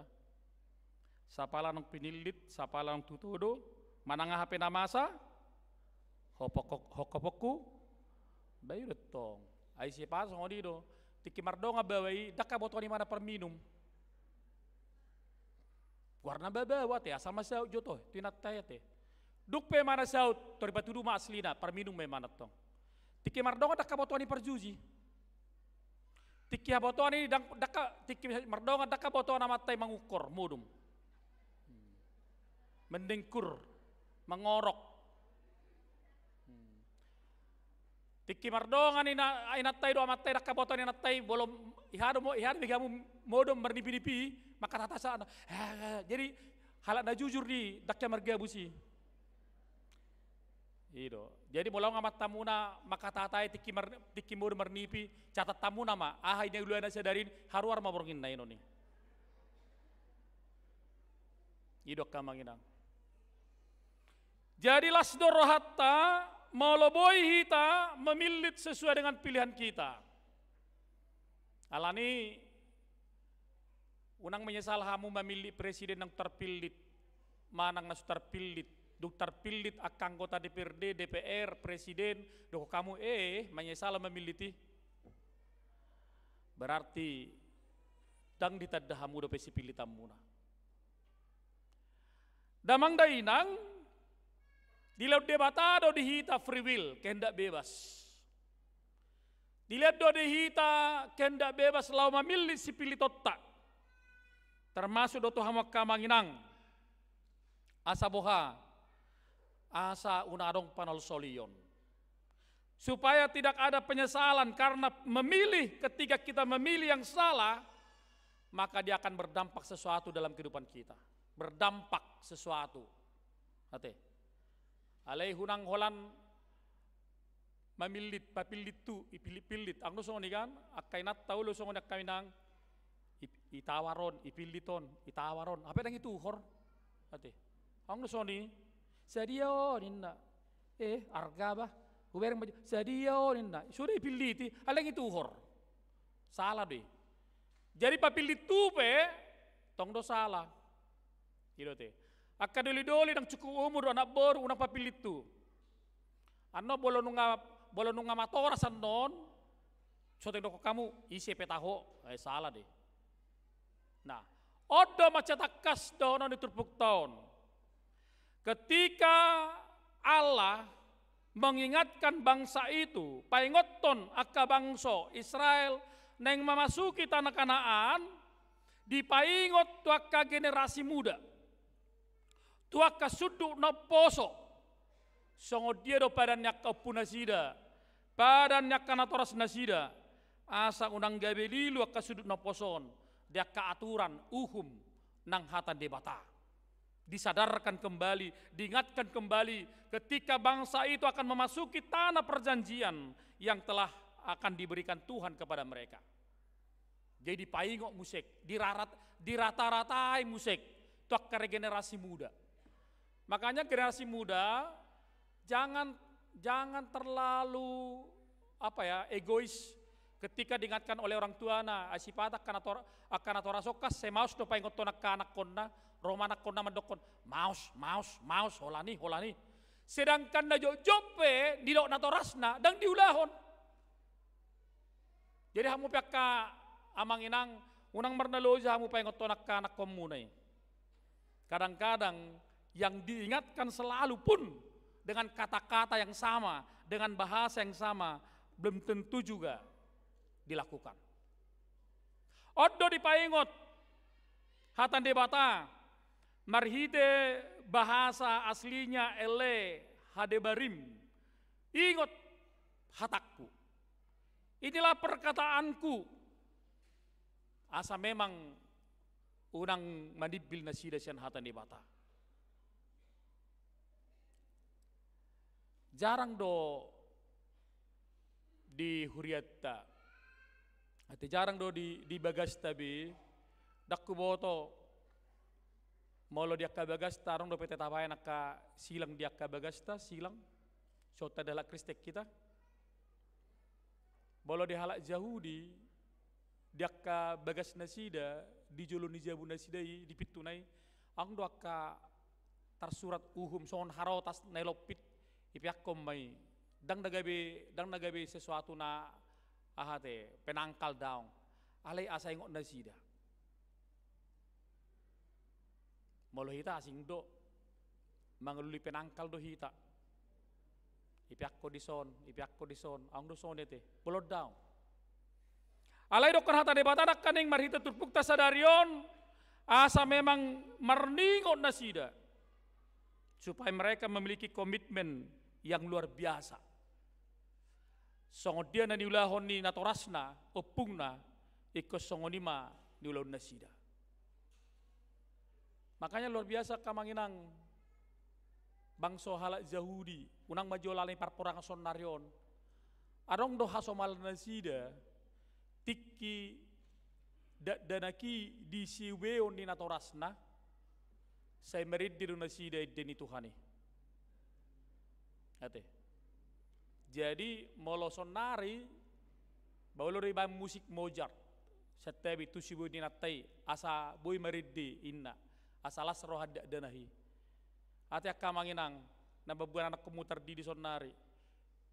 sapala nang pinilit sapala nang tutodo mananga hape namasa hokopoku bayu detong ai siapa songodi do tiki mardonga bawai dakka botoni mana perminum warna babawa te asal masa joto tinat tayate duk pe mana saut tori patudu ma aslina perminum me mana tong tiki mardonga dakka botoni perjuji tiki botoni dakka tiki mardonga dakka botona matai mengukur mudum mendengkur mengorok tiki mardonga ni inatai do amatai dakka botoni natai bolom ihado bigamu modom bernipi-nipi maka tatasa jadi halak na jujur di dakya margabusi ido jadi bolang amat tamuna maka tatai tiki modom bernipi catat tamuna ma ahai nya uluana sadarin haruar maborngin na inoni ido kamanginang jadi lasdor hatta meloboi hita memilit sesuai dengan pilihan kita alani unang menyesal hamu memilih presiden yang terpilit manang nasu terpilit duk terpilit akang anggota DPRD DPR presiden dok kamu menyesal memilih berarti dang ditadda hamu do pesi pilih tamuna damang dainang di laut debatado dihita free will kehendak bebas dilihat do dihita kehendak bebas lau memilih si pilih totak termasuk do Tuhan kamanginang asa boha asa unadong panol solion supaya tidak ada penyesalan karena memilih ketika kita memilih yang salah maka dia akan berdampak sesuatu dalam kehidupan kita berdampak sesuatu hati Alai hunang holan mamilit papilit tu ipilit-pilit. Ang dosong ni kan akainat tahu lo song nak kaminang itawaron ipiliton itawaron. Apa nang itu hor? Ate. Ang dosong ni sadio ninna. Arga ba? Ubereng baju sadio ninna. Sudah ipiliti alang itu hor. Salah deh. Jadi papilit tu pe tong do salah. Gitu teh. Akka doli-doli nang cukup umur anak baru unang papilit tu. Ano bolo nunga matora sanon. So tengok kamu isi petaho, salah deh. Nah, odo macatakas dono diturpuk tahun. Ketika Allah mengingatkan bangsa itu, paingoton akka bangso Israel neng memasuki tanah Kanaan, dipaingot tuaka generasi muda. Tuaka sudu no poso. Songo dia do padan yak punasida. Padan yak kanatoras nasida. Asa unang gabelilu akka sudut no poson. Dia aturan uhum nang hatan debata. Disadarkan kembali, diingatkan kembali ketika bangsa itu akan memasuki tanah perjanjian yang telah akan diberikan Tuhan kepada mereka. Jadi paingok musik, dirata-ratai musik. Tuaka regenerasi muda. Makanya generasi muda jangan terlalu egois ketika diingatkan oleh orang tua na asipata akan atora sokas semaus do paingot to nak anak konna romanak konna mandokon maus holani sedangkan na jope di dok natorasna dang diulahon. Jadi hamu pekka amang inang unang marnaloja hamu paingot to nak anak komunai. Kadang-kadang yang diingatkan selalu pun dengan kata-kata yang sama, dengan bahasa yang sama, belum tentu juga dilakukan. Odo dipaingot, hatan debata, marhide bahasa aslinya ele hadebarim, ingot hatakku. Inilah perkataanku, asa memang unang manibil nasida sian hatan debata. Jarang do di huriatta, ati jarang do di bagas tabi, dakku boto, molo diakka bagas tarong do pete tapayan akka silang diakka bagasta silang, sota dalak kristek kita, bolo di halak Yahudi, diakka bagas nasida, di jolo ni jabu nasidai di pitunai, ang do akka tersurat uhum son harotas nelopit. Ipiakom may dang nagabi sesuatu na ahate penangkal daong alay asay ngot nasida molo hita asing do mangluli penangkal do hita ipiakko di son ang do son ete bolod daong alay dokon hata debata kaning marhita turpukta sadarion asa memang marningot nasida supaya mereka memiliki komitmen yang luar biasa. Songo dia na niulahon ni natorasna, opungna, ikos songo nima niulahon na sida. Makanya luar biasa kamanginang bangso halak Yahudi, unang majolalay parporang sonarion, arong do hasomal na sida, tiki danaki di siweon ni natorasna, say meriddir na sida ideni Tuhani. Ate. Jadi moloson nari baulo riba musik Mozart setabi tu sibu dinatai asa boy meriddi inna asalas rohad danahi ate akamanginang nababuan anak komuter di sonari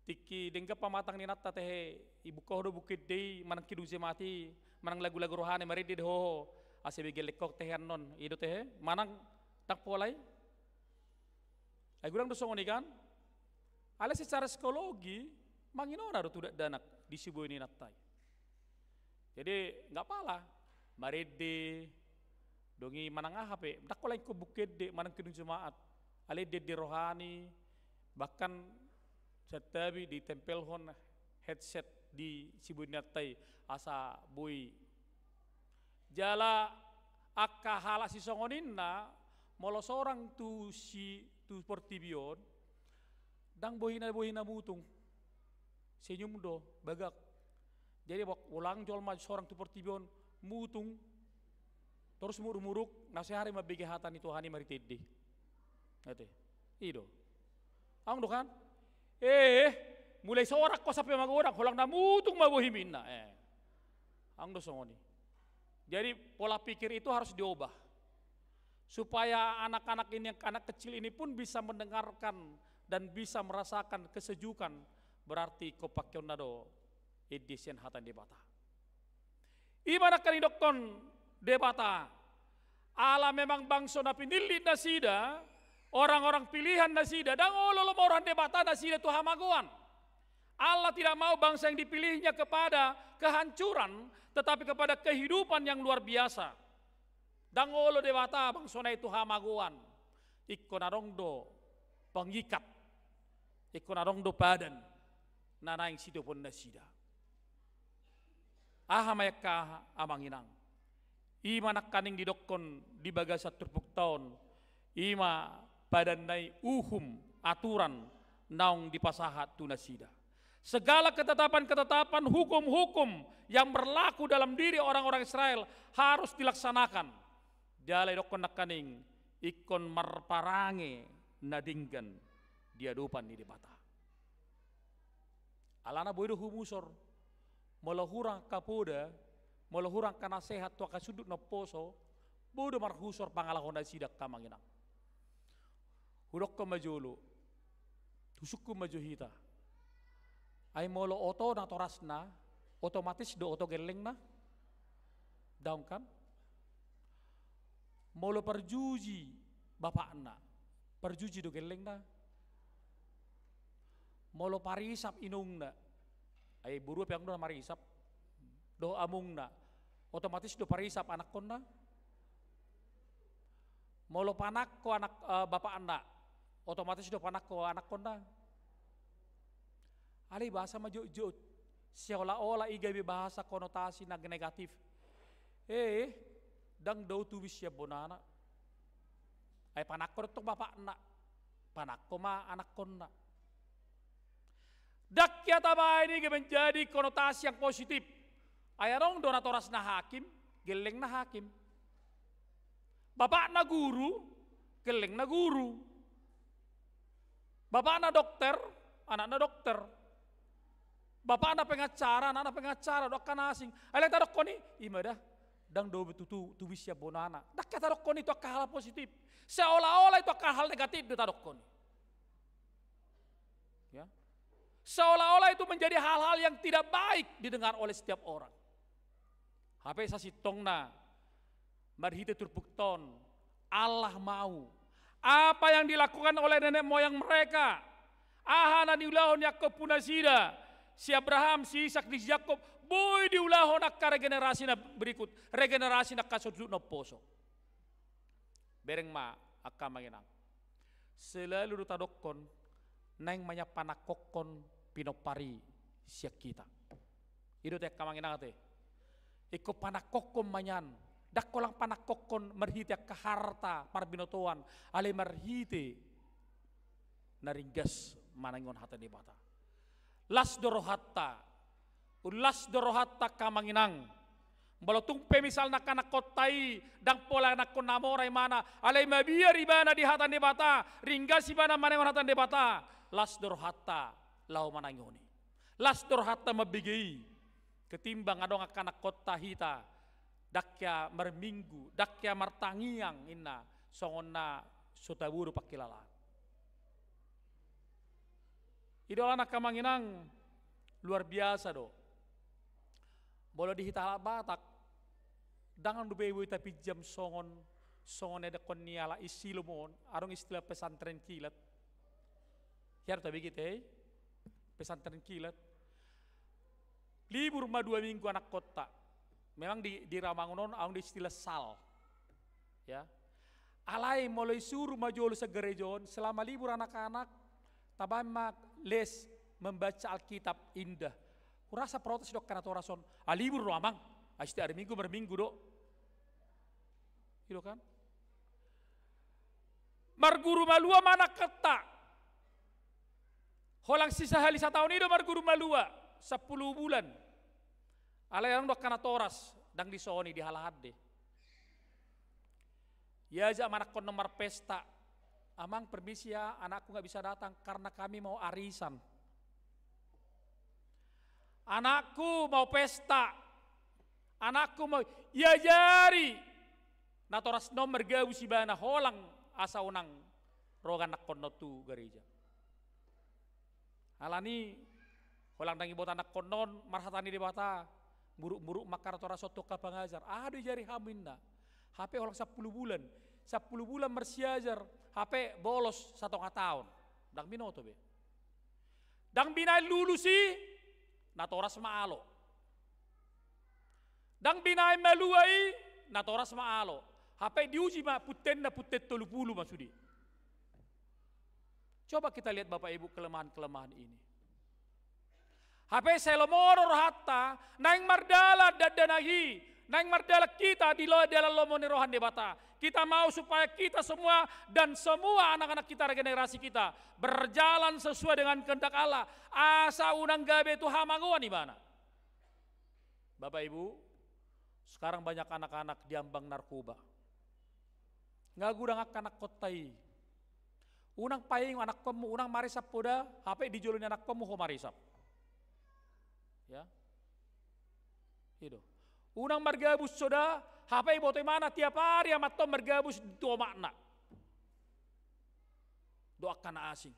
tiki dengka pamatang ninatta tehe ibu kohdo bukit dei manang kiduze mati manang lagu-lagu rohani meriddi ho ase begelekok tehan non ido tehe manang tak polai ay gurang dosong kan. Ale secara psikologi manginora do tidak danak di sibu ini natai. Jadi nggak pala marede dongi manang hape dak kolay ko bukid de manang kidung jemaat ale de rohani bahkan setabi di tempel hon headset di sibu ini natai asa bui jala akka hala si songoninna molo seorang tu portibion Dang bohina mutung. Senyum do, bagak. Jadi ulang jol maju seorang tu pertibion mutung. Terus muruk-muruk, nasihari mabigi hatan itu hani mari tiddi. Ate. Ido. Ang do kan? Mulai sorak ko sampai magorang hulang na mutung mabuhimin na. Ang do songoni. Jadi pola pikir itu harus diubah. Supaya anak-anak ini, anak kecil ini pun bisa mendengarkan dan bisa merasakan kesejukan. Berarti kopakyon na do edisian hatan debata. Imana kanidokon debata. Allah memang bangsa na pinili na sida, orang-orang pilihan na sida, dan ololo orang debata na sida tu hamaguan. Allah tidak mau bangsa yang dipilihnya kepada kehancuran, tetapi kepada kehidupan yang luar biasa. Dan olo debata bangsa na itu hamaguan. Iko narongdo pengikat, iko narongdo badan, nanaing situ pun na sida. Aha mayaka amanginang. Ima nakaning didokon di bagasat turpuk tahun. Ima padanay aturan naung dipasahat tunasida. Segala ketetapan-ketetapan hukum-hukum yang berlaku dalam diri orang-orang Israel harus dilaksanakan. Jalai dokon nakaning ikon marparange nadinggan diadupan di debata. Alana boido humusor melahurang kapoda, melahurang kana sehat tua kasudut na poso, bodo marhusor pangalahon na sidak kamanginang. Hudok ko majolo, tusuk ko majuhita. Ay molo oto na toras na, otomatis do oto geleng na. Daun kan? Molo perjuji bapak na, perjuji do geleng na. Molo parisap inung na, ay buru piang do na marisap, do amung na. Otomatis do parisap anak kon na. Molo panak ko anak bapak anak, otomatis do panak ko anak kon na. Ali bahasa majo-jo, seolah-olah igabi bahasa konotasi na negatif. Dang do tuwis ya bonana. Ay panak ko ito bapak anak, panak ko ma anak kon na. Dakya taba ini menjadi konotasi yang positif. Ayarong donatoras na hakim, geleng na hakim. Bapak na guru, geleng na guru. Bapak na dokter, anak na dokter. Bapak na pengacara, anak na pengacara, dok kanasing. Alang tarok ko ni, imadah, dang do betutu tuwisya bonana. Dakya tarok ko ni itu akal hal positif. Seolah-olah itu akal hal negatif do tarok ko ni. Ya. Seolah-olah itu menjadi hal-hal yang tidak baik didengar oleh setiap orang. Hape sa sitong na marhite turpukton Allah mau apa yang dilakukan oleh nenek moyang mereka. Ahana diulahon Yakob punasida, si Abraham, si Ishak, si Yakob, boy diulahon akka regenerasi na berikut, regenerasi na kasudut na poso. Bereng ma akka manginang. Selalu rutadokon nang manya panakokon pinopari siya kita. Ito tek kamanginang ate. Iko panakokon manyan. Dakko lang panakokon marhiti ka harta para binotuan. Ale marhiti naringgas manangon hata di bata. Las dorohatta. Ulas dorohatta kamanginang. Balotung pemisal na kanakotay dang pola na konamoray mana. Ale mabiya ribana di hata di bata. Ringgas ibana manangon hata di bata. Las dorohatta lau manangoni. Las dorohatta mabigay. Ketimbang adong akanak kota hita, dakya merminggu, dakya martangiang inna, songon na sotaburu pakilala. Idola anak kamanginang luar biasa do. Bolo di hita batak, dangan dubewi tapi jam songon ada koniala isilumon, arong istilah pesantren kilat. Hiar tabi kita, pesantren kilat. Libur 2 minggu anak kota. Memang di Ramangunon ang di istilah sal. Ya. Alay mulai suruh majolo sa gerejon selama libur anak-anak tabamak les membaca Alkitab indah. Kurasa protes dok karena torason. Libur lo amang. Asti hari minggu berminggu dok. Itu kan? Marguru malua mana kata. Holang sisa hali 1 tahun itu marguru malua 10 bulan. Alayang dok kana toras dang disoni di halahade. Ya aja anak kon nomor pesta. Amang permisi ya, anakku nggak bisa datang karena kami mau arisan. Anakku mau pesta. Anakku mau ya jari. Natoras nomor gawu si bana holang asa unang rogan nak kono tu gereja. Alani holang dangi bot anak konon marhatani di bata. Buruk-buruk makar tora soto ka pangajar. Aduh jari haminda. HP holang 10 bulan. 10 bulan mersiajar. HP bolos 1 tahun. Dang binoto be. Dang binai lulusi natoras maalo. Dang binai meluai natoras maalo. HP diuji ma putten na puttet 30 masudi. Coba kita lihat Bapak Ibu kelemahan-kelemahan ini. HP selomoro hatta naing mardala dadanahi, naing mardala kita di dalam lomoni rohan debata. Kita mau supaya kita semua dan semua anak-anak kita, regenerasi kita berjalan sesuai dengan kehendak Allah. Asa unang gabe itu hamanguan di mana? Bapak Ibu, sekarang banyak anak-anak diambang narkoba. Nggak gudang anak kotai. Unang payung anak kamu, unang marisap poda, HP dijoloni anak kamu ho marisap. Ya, itu. Unang margabus soda, HP botoy mana tiap hari amat tom margabus dua makna. Doakan asing.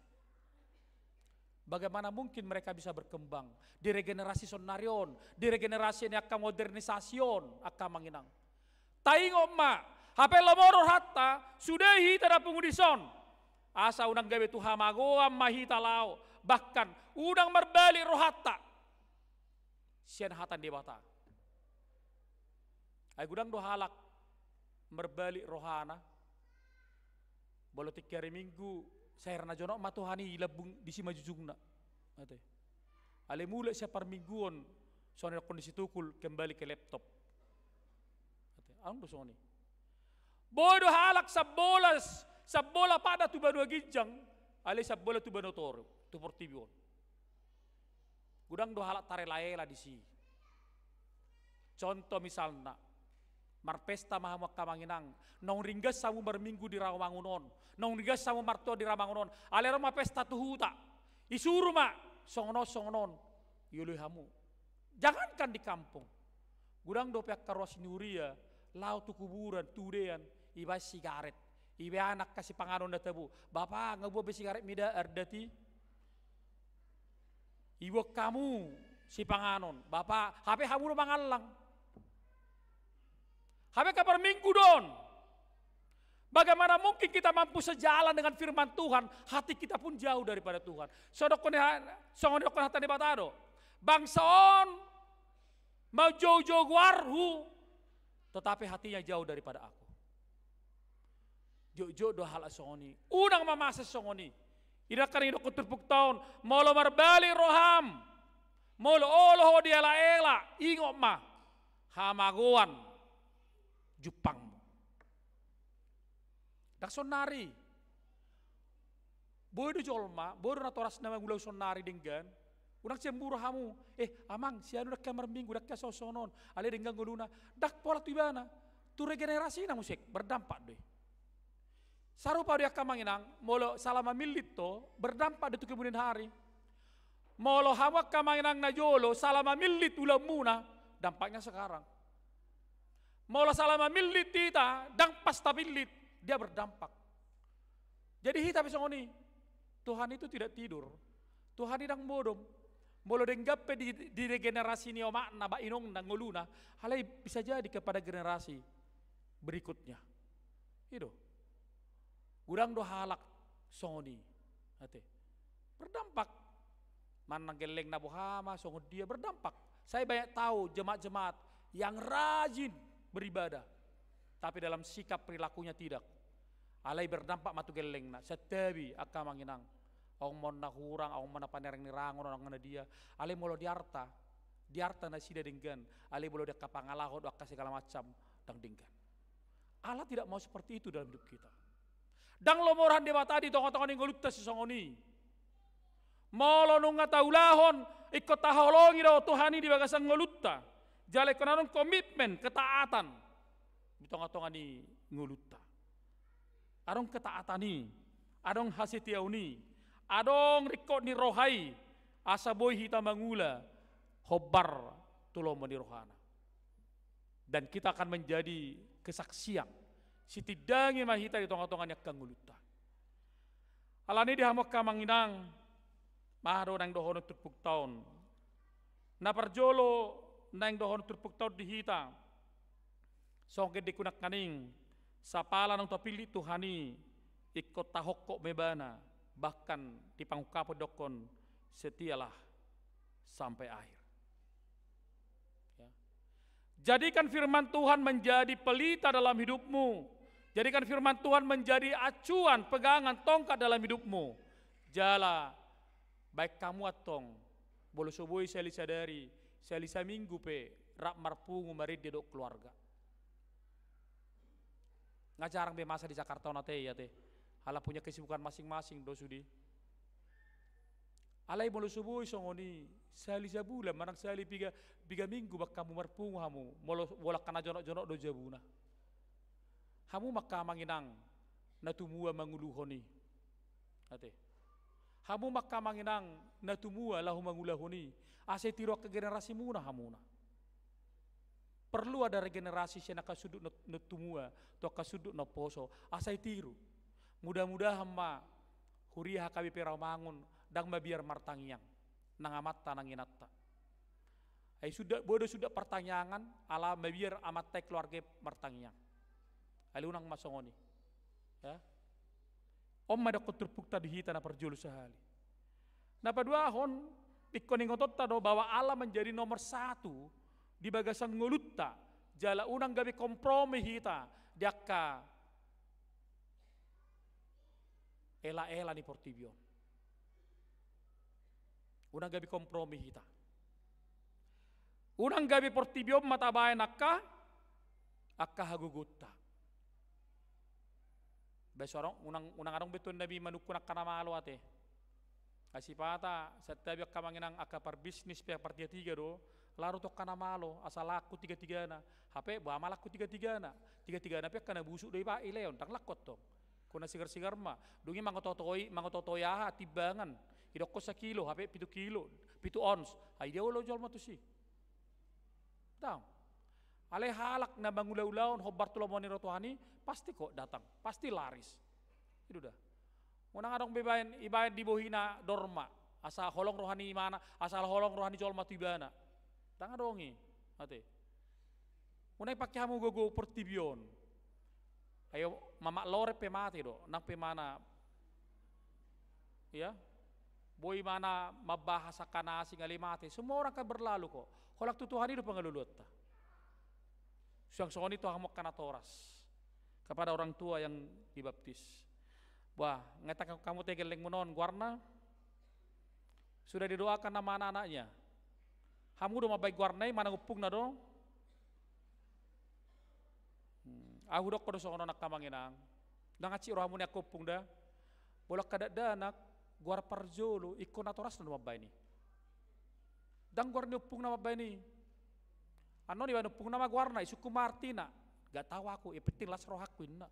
Bagaimana mungkin mereka bisa berkembang di regenerasi sonarion, di regenerasi ini akan modernisasiun akan manginang. Taingok ma, HP lomoro hatta sudahi tada pengudison. Asa unang gawe tu hamagoam mahita lao, bahkan unang berbalik rohatta. Sian hatan debata. Ay gudang do halak berbalik rohana. Bolo 3 hari minggu saya rana jono matuhani labung di sima jujungna. Ate. Ale mulai siya par mingguon soni kondisi tukul kembali ke laptop. Ate. Ano soni? Bodo halak sa bola pada tu banu gijang, ale sa bola tu banu toro, tu portibion. Gudang do halak tare laela di si. Contoh misalnya, marpesta mahamak kamanginang, nong ringgas samu berminggu di Rawamangunon, nong ringgas samu marto di Rawamangunon, ale roma pesta tuhuta, isuru ma, songonon, yului hamu. Jangankan di kampung, gudang do pihak karuas nuria, lau tu kuburan, tudean, iba sigaret, iba anak kasih panganon databu, bapak ngebuat sigaret mida erdati, ibu kamu si panganon, bapak HP hamu mangalang. HP kabar minggu don. Bagaimana mungkin kita mampu sejalan dengan firman Tuhan, hati kita pun jauh daripada Tuhan. Sodokon hata di batado. Bangsaon mau jauh-jauh warhu, tetapi hatinya jauh daripada aku. Jauh-jauh do hal songoni. Unang mamasa songoni. Ida kanino kuturpuk taon, molo marbali roham, molo oloh di ela-ela, ingok ma, hamaguan, Jepang. Dak sonari, bodo jolma, bodo natoras nama gulau sonari dengan, unak cemburu hamu, amang sianu dak kamar minggu dak kasosonon, ale dengan guluna, dak pola tibana, tu regenerasi na musik berdampak deh. Sarupa dia kamanginang, molo salama milito berdampak di kemudian hari. Molo hawak kamanginang na jolo salama milit ulam muna, dampaknya sekarang. Molo salama milit kita, dang pasta milit, dia berdampak. Jadi hita pesongoni, Tuhan itu tidak tidur. Tuhan idang bodom. Molo denggape di regenerasi ni makna ba inong nanguluna, halai bisa jadi kepada generasi berikutnya. Itu. Gudang do halak songoni, ate berdampak. Manang geleng nabuhama songod dia berdampak. Saya banyak tahu jemaat-jemaat yang rajin beribadah, tapi dalam sikap perilakunya tidak. Alai berdampak matu geleng na. Setabi akka manginang. Ong mon na hurang, ong mon na panereng ni rangon, ong na dia. Alai molo diarta na sida denggan. Alai molo dia kapangalahod, akka segala macam dang denggan. Allah tidak mau seperti itu dalam hidup kita. Dang lomoran dewa tadi tongon-tongon yang ngelutas si songoni. Molo nunga taulahon ikut taholongi do Tuhani di bagasan ngolutta. Jale konaron komitmen ketaatan. Bitonga-tonga ni ngolutta. Adong ketaatan ni, adong hasitiau ni, adong rikot ni rohai, asa boy hita mangula, hobar tulomo ni rohana. Dan kita akan menjadi kesaksian. Sitidangi mahita di tonga-tonga ni akang ngolutta. Alani dihamok kamanginang, mahado nang dohono turpuk taon. Naparjolo nang dohono turpuk taon dihita. Songke dikunak kaning sapala nang topili Tuhani ikut tahokko mebana bahkan di pangkapo dokon setialah sampai akhir. Ya. Jadikan firman Tuhan menjadi pelita dalam hidupmu. Jadikan firman Tuhan menjadi acuan, pegangan, tongkat dalam hidupmu. Jala baik kamu atong bolo soboi seli sadari seli saminggu pe rak marpungu marid dok keluarga. Ngajarang be masa di Jakarta nate ya teh. Hala punya kesibukan masing-masing do sudi. Alai bolo soboi songoni seli sabulan manang seli biga minggu bak kamu marpungu hamu molo bolak kana jonok-jonok do jabuna. Hamu maka manginang natumua manguluhoni. Ate. Hamu maka manginang natumua lahu mangulahoni. Ase tiro ke generasi muna hamuna. Perlu ada regenerasi siya nakasudut natumua to kasudut na poso. Asai tiru. Mudah-mudahan ma huriah KBP Rawamangun dang mabiar martangiang nangamatta nanginatta. Ay sudah bodoh sudah pertanyaan ala mabiar amat keluarga martangiang. Alunang masongoni. Ya. Om ada koturpukta dihita na perjulu sehali. Na paduahon ikoningotot tado bahwa Allah menjadi nomor satu di bagasan ngulutta jala unang gabi kompromi hita diakka ela-ela ni portibion. Unang gabi kompromi hita. Unang gabi portibion matabayan akka hagugutta. Besorong unang arong beton nabi manukunak kana malo ate. Kasipata setabi kamanginang akapar bisnis pihak partia tiga do laru tok kana malo asal laku tiga na HP bawa malaku tiga na pihak kana busuk doi pak ileon tak lakot tong kuna sigar ma dungi mangototoi tibangan idoko sakilo HP 7 kilo 7 ons ai dia ulo jual matusi tang ale halak na bangulau-ulaun hobar tulomoni rotuhani pasti kok datang pasti laris itu dah unang adong bebayan ibayan dibohina dorma asal holong rohani mana asal holong rohani jual matibana tang adongi ate unai pakai hamu gogo portibion ayo mama lore pe mati do nang pe mana ya boy mana mabahasa kanasi ngali mati semua orang kan berlalu kok holak tutuhani do pengalulut ta suang soni to hamok kana toras kepada orang tua yang dibaptis. Wah, ngetak kamu tegeleng menon warna sudah didoakan nama anak-anaknya. Kamu udah mabai warnai mana ngupung na dong? Aku dok kodo songono nak kamanginang. Nangaci rohamu ni aku upung dah. Bolak kadak danak guar parjolo ikon atoras na mabai ni. Dang guar ni upung na mabai ni. Ano ni upung nama guarna isuku Martina. Gak tahu aku, penting las roh aku ina.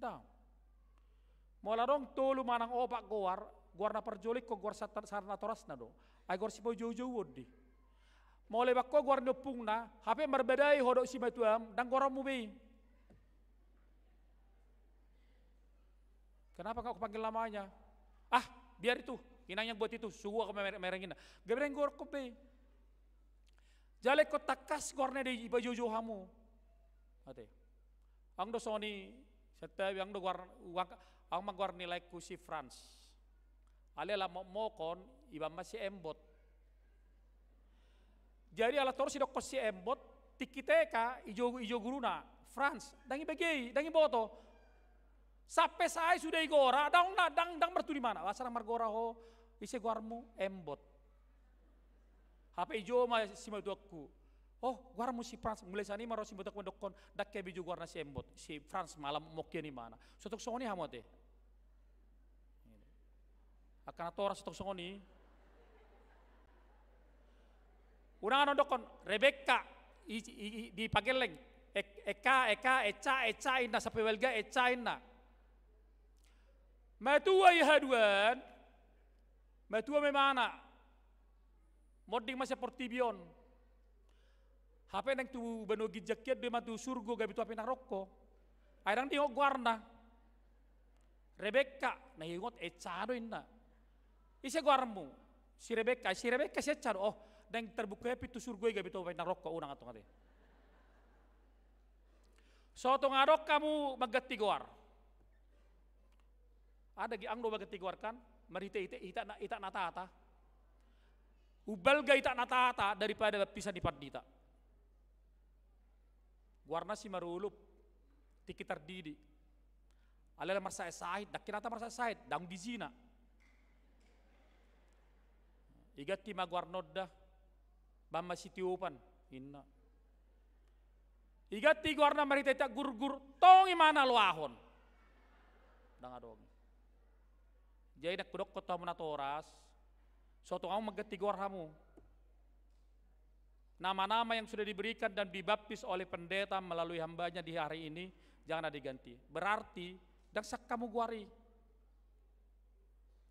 Dang. Mola dong tolu manang opak guar na perjolik ko guar sarna toras na do. Ay guar sipo jauh-jauh di. Mole bakko guar nepung na, hape marbedai hodok si matuam dan guar mubi. Kenapa kau panggil namanya? Ah, biar itu, inang yang buat itu, suhu aku merengin. Gabreng guar kopi. Jale ko takas guarna di jauh-jauh hamu. Ate. Ang do soni setiap yang do guar ang magwar nilai ku si France. Ale la mokon iba masih embot. Jadi ala torsi dok si embot tikiteka ijo guruna France dangi bagi dangi boto. Sampai saya sudah igora dang bertu di mana? Asal margora ho ise guarmu embot. HP ijo ma si maduakku. Oh guarmu si France mulai sani maro si botak dokon dak ke biju guarna si embot si France malam mokya ni mana. Sotok soni hamote. akan atoras tok songoni. Unang dokon Rebecca di pageleng Eca ina sa pewelga Eca ina. Matua haduan. Matua memana. Moding masih portibion. HP nang tu bano gijakit de matu surgo gabi tu ape na rokko. Airang di guarna. Rebecca na hingot Eca do ina. Ise guarmu. Si Rebecca si Eca oh dan terbuka pitu surgo gabi tu ape na rokko unang atong ate. So to ngarok kamu magati guar. Ada gi angdo magati guar kan? Marite ita natata. Ubal ga ita natata daripada pisah dipadita. Guarna si marulup tikitar didi. Alala marsa sahid, dakinata marsa sahid, dang di zina. Igati maguarnodda bamma sitiupan inna. Igati guarna marita ita gur tongi mana luahon. Dang adong. Jadi nak kudok kota munatoras. Suatu kamu magati guar kamu. Nama-nama yang sudah diberikan dan dibaptis oleh pendeta melalui hambanya di hari ini jangan ada diganti. Berarti daksak kamu guari.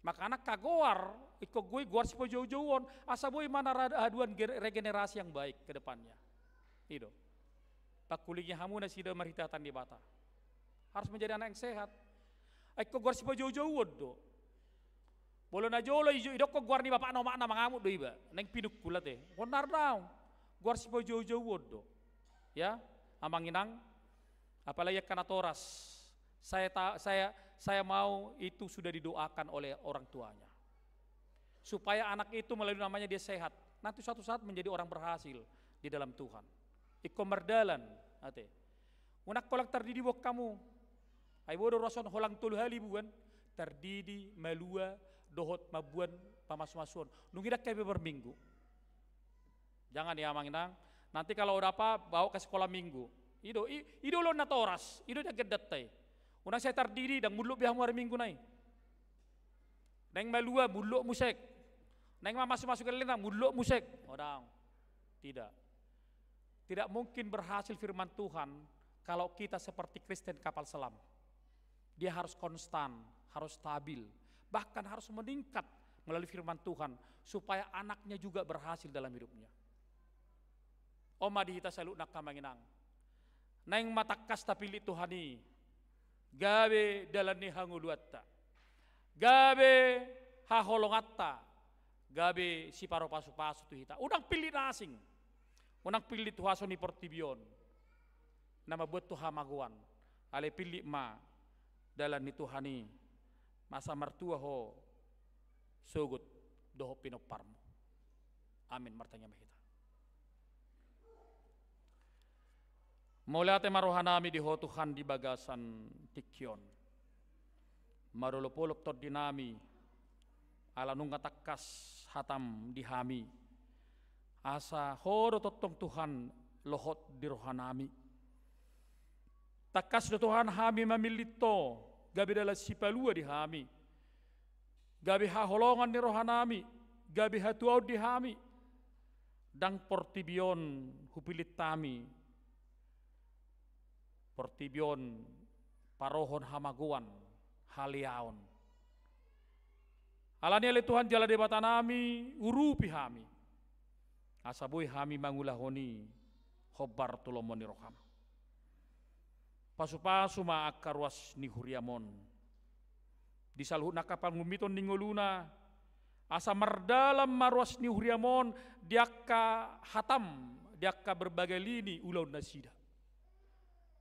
Maka anak kagoar, ikut gue guar si jauh-jauhan. Asa boy mana aduan regenerasi yang baik ke depannya. Itu. Pakulinya hamu na sida maritatan di bata. Harus menjadi anak yang sehat. Ikut guar si jauh-jauhan do. Bolo na jolo idok ko guar ni bapak no makna mangamut do iba. Neng pinuk kulat Honar daw. Guar si jauh-jauhan do. Ya, amanginang apalagi kanatoras. Saya mau itu sudah didoakan oleh orang tuanya. Supaya anak itu melalui namanya dia sehat. Nanti suatu saat menjadi orang berhasil di dalam Tuhan. Iko merdalan ate. Unak kolak terdidi bok kamu. Ai bodo rason holang tulu hali buan terdidi malua dohot mabuan pamas-masuan. Nungidak kayak berminggu. Jangan ya manginang. Nanti kalau udah apa bawa ke sekolah minggu. Ido lo natoras, ido dia gedet tay. Unang saya terdiri dan muluk biar hari minggu nai. Neng malua muluk musik. Neng masuk ke lena muluk musik. Orang tidak. Tidak mungkin berhasil firman Tuhan kalau kita seperti Kristen kapal selam. Dia harus konstan, harus stabil, bahkan harus meningkat melalui firman Tuhan supaya anaknya juga berhasil dalam hidupnya. Oma dihita salut nak kamanginang. Neng matakas tapili Tuhani. Gabe dalani hanguluatta. Gabe haholongatta. Gabe si paro pasu-pasu tu hita. Unang pilih nasing. Unang pilih tuhaso ni portibion. Nama buat tuha maguan. Ale pilih ma dalani Tuhani. Masa mertua ho sugut doho pinoparmo. Amin martanya mahita. Mulai marohanami di ho Tuhan di bagasan tikyon. Marulupulup tot dinami. Ala nunga takas hatam dihami. Asa horo totong Tuhan lohot di rohanami. Takas do Tuhan hami mamilito. Gabi dala sipalua dihami. Gabi haholongan di rohanami. Gabi hatuau dihami. Dang portibion hupilit tami. Portibion parohon hamaguan haliaon. Alani ale Tuhan jala debata nami urupi hami. Asabui hami mangulahoni hobar tulomoni roham. Pasu-pasu ma akarwas ni huriamon. Disalhut nakapal ngumiton ningoluna. Asa mardalam marwas ni huriamon diakka hatam diakka berbagai lini ulau nasida.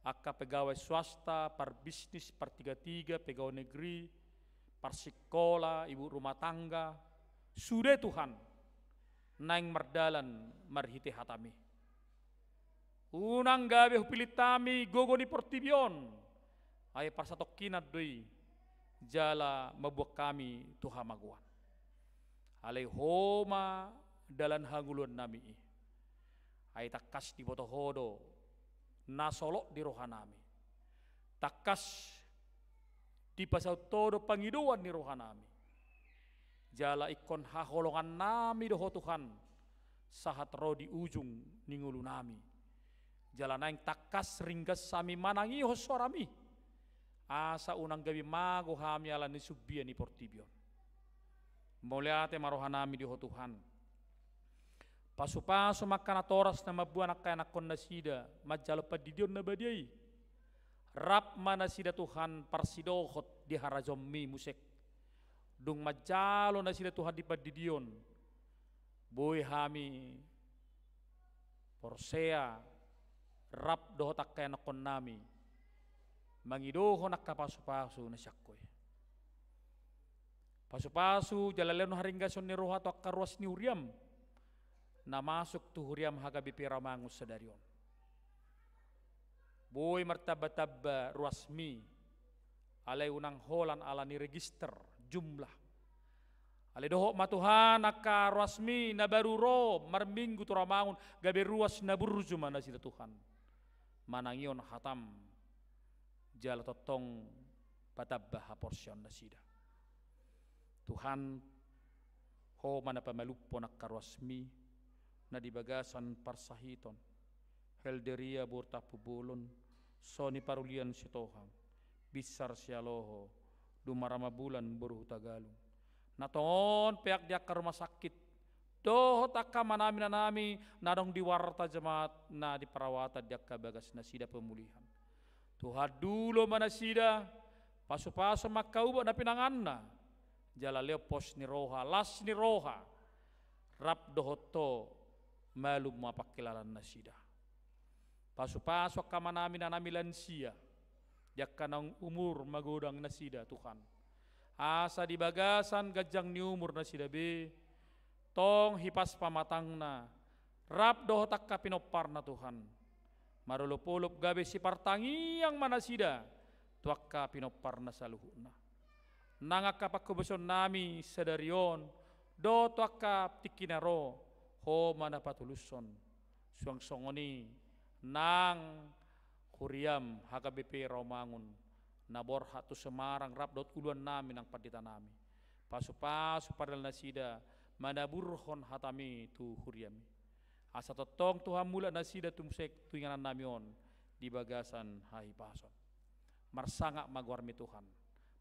Akka pegawai swasta, par bisnis, par tiga-tiga, pegawai negeri, par sekolah, ibu rumah tangga. Sudah Tuhan, naing mardalan marhite hatami. Unang gabe hupilitami gogo ni portibion. Ay par satok kinat doi, jala mabuak kami Tuhan maguan. Alay homa dalan hangulun nami. Ay takas di botohodo. Nasolok di rohanami. Takas di pasau todo pangiduan ni rohanami. Jala ikon haholongan nami doho Tuhan, sahat roh di ujung ningulu nami. Jala naing takas ringgas sami manangi hosorami. Asa unang gabi mago hami ala ni subia ni portibion. Moliate marohanami doho Tuhan. Pasu-pasu makana toras na mabuanak kaya nakon na sida, majalo padidion na badiay. Rap mana sida Tuhan parsidohot di harazommi musek. Dung majalo na sila Tuhan di padidion. Boy hami porsea rap doho takkaya nakon nami. Mangidoho nakkapasu-pasu na syakoy. Pasu-pasu jalaleno haringgason ni roha to akkaruas ni huriam. Na masuk tu huriam hagabi piramangus sadarion. Boy martaba-taba ruasmi. Alay unang holan ala ni register jumlah. Ale doho matuhan akka rasmi na baru ro marminggu turamangun gabe ruas na burju mana sida Tuhan. Manangion hatam jala totong patabah porsion na sida. Tuhan ho mana pamalupo nakka rasmi na dibagasan parsahiton. Helderia burta pubulon soni parulian si Tohang. Bisar sialoho dumarama bulan buruh Tagalog. Naton pihak dia ke rumah sakit. Doh takka manami nanami nadong diwarta jemaat na di perawatan dia ke bagas nasida pemulihan. Tuhan dulu mana sida pasu-pasu makauba na pinanganna. Jala leo pos ni roha las ni roha. Rap dohoto malum mapakilalan nasida. Pasu-pasu ka manami nanami lansia. Jakka nang umur magodang nasida Tuhan. Asa di bagasan gajang ni umur nasida be. Tong hipas pamatangna. Rap doho takka pinopar na Tuhan. Marulupulup gabe si partangi yang manasida. Tuakka pinopar na saluhuna. Nangaka pakubuson nami sadarion. Do tuakka tikinaro. Ho mana patuluson. Suang songoni. Nang Kuriam HKBP Rawamangun nabor hatu Semarang rap dot uluan nami nang padita nami pasu-pasu padal nasida manaburhon hatami tu huriami asa totong Tuhan mula nasida tumsek tuinganan nami on di bagasan hai pason marsangak magwarmi Tuhan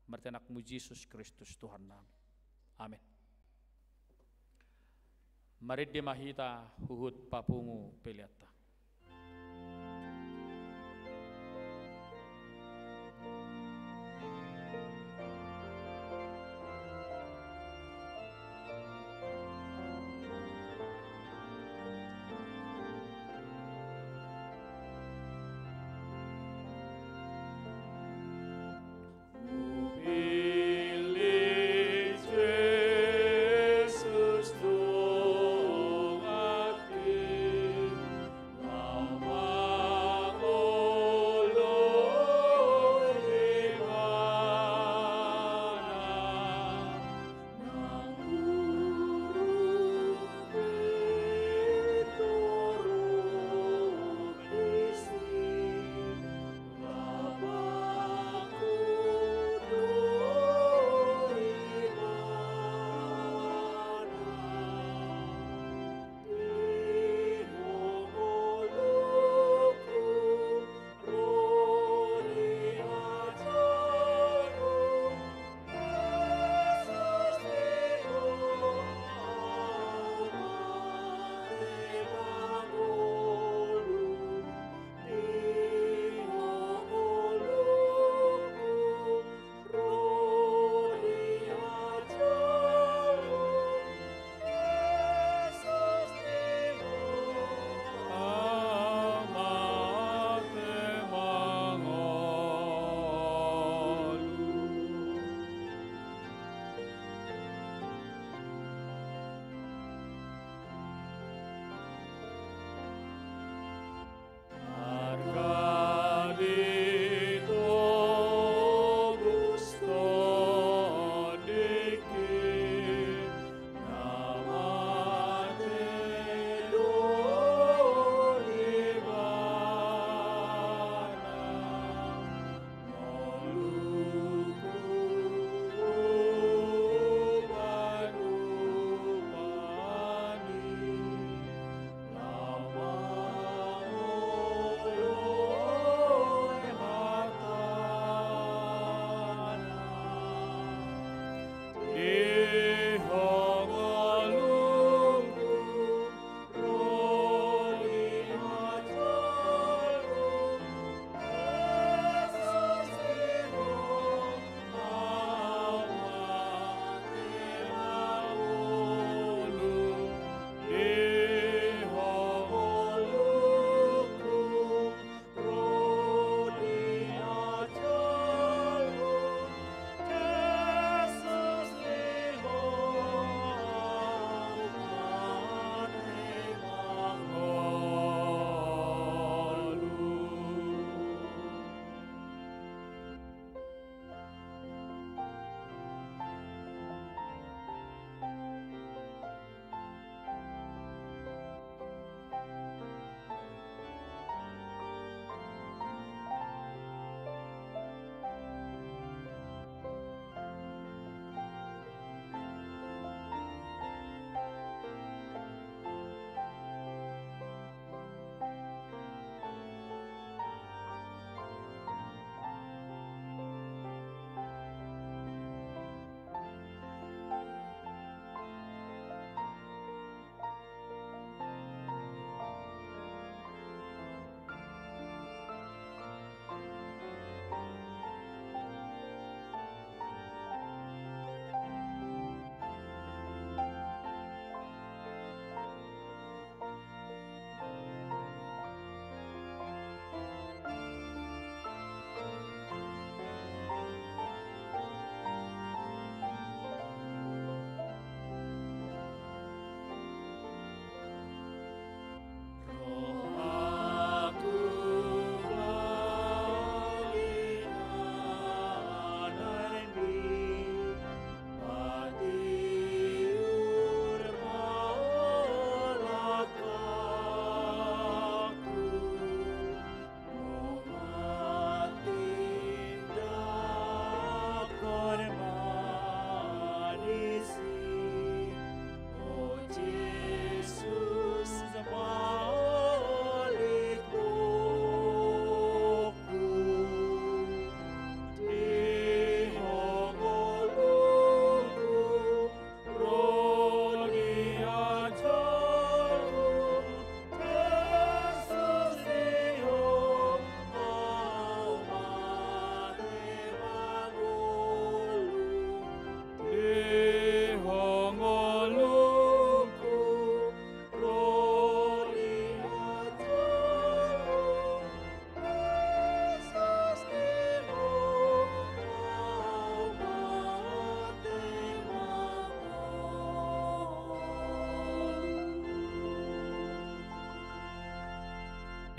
mertenakmu Yesus Kristus Tuhan nami amin. Mari mahita huhut papungu peliata.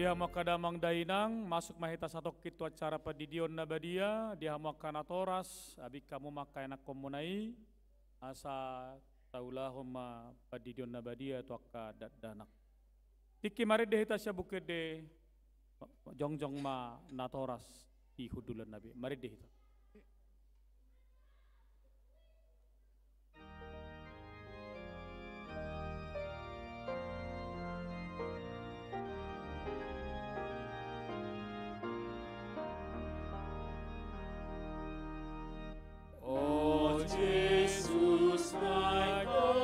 Dia makadamang dainang masuk mahita satu kitu acara padidion na badia dia makana toras abik kamu makaina komunai asa taulahum ma padidion na badia tu akka danak tiki mari de hita sya bukit de jongjong ma natoras di hudulan nabi mari de hita. Jesus, my God,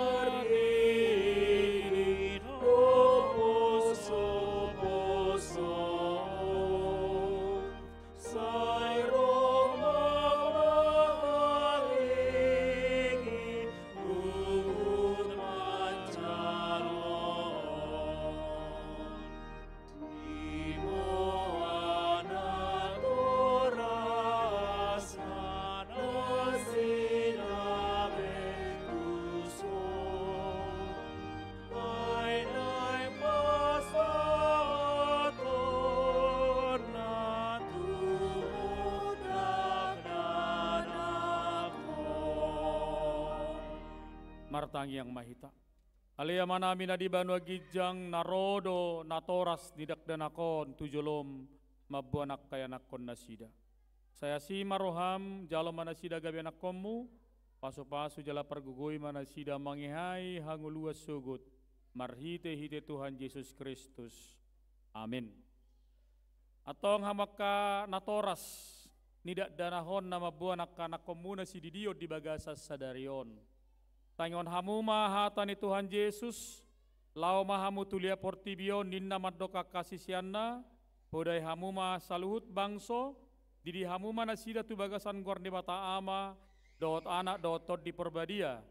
martangi yang mahita. Alia manami na di banua gijang narodo natoras didak danakon tujolom mabuanak kaya nakon nasida. Saya si maroham jalo manasida gabi anakommu pasu-pasu jala pergugui manasida mangihai hanguluas sugut marhite hite Tuhan Yesus Kristus. Amin. Atong hamaka natoras nidak danahon nama buanak kanakommu nasi didio di bagasa sadarion. Tangon hamu mahata ni Tuhan Yesus, lau mahamu tulia portibion ninna madoka kasisianna, podai hamu ma saluhut bangso, didi hamu mana sida tu bagasan gorne bata ama, dot anak dotot di perbadia,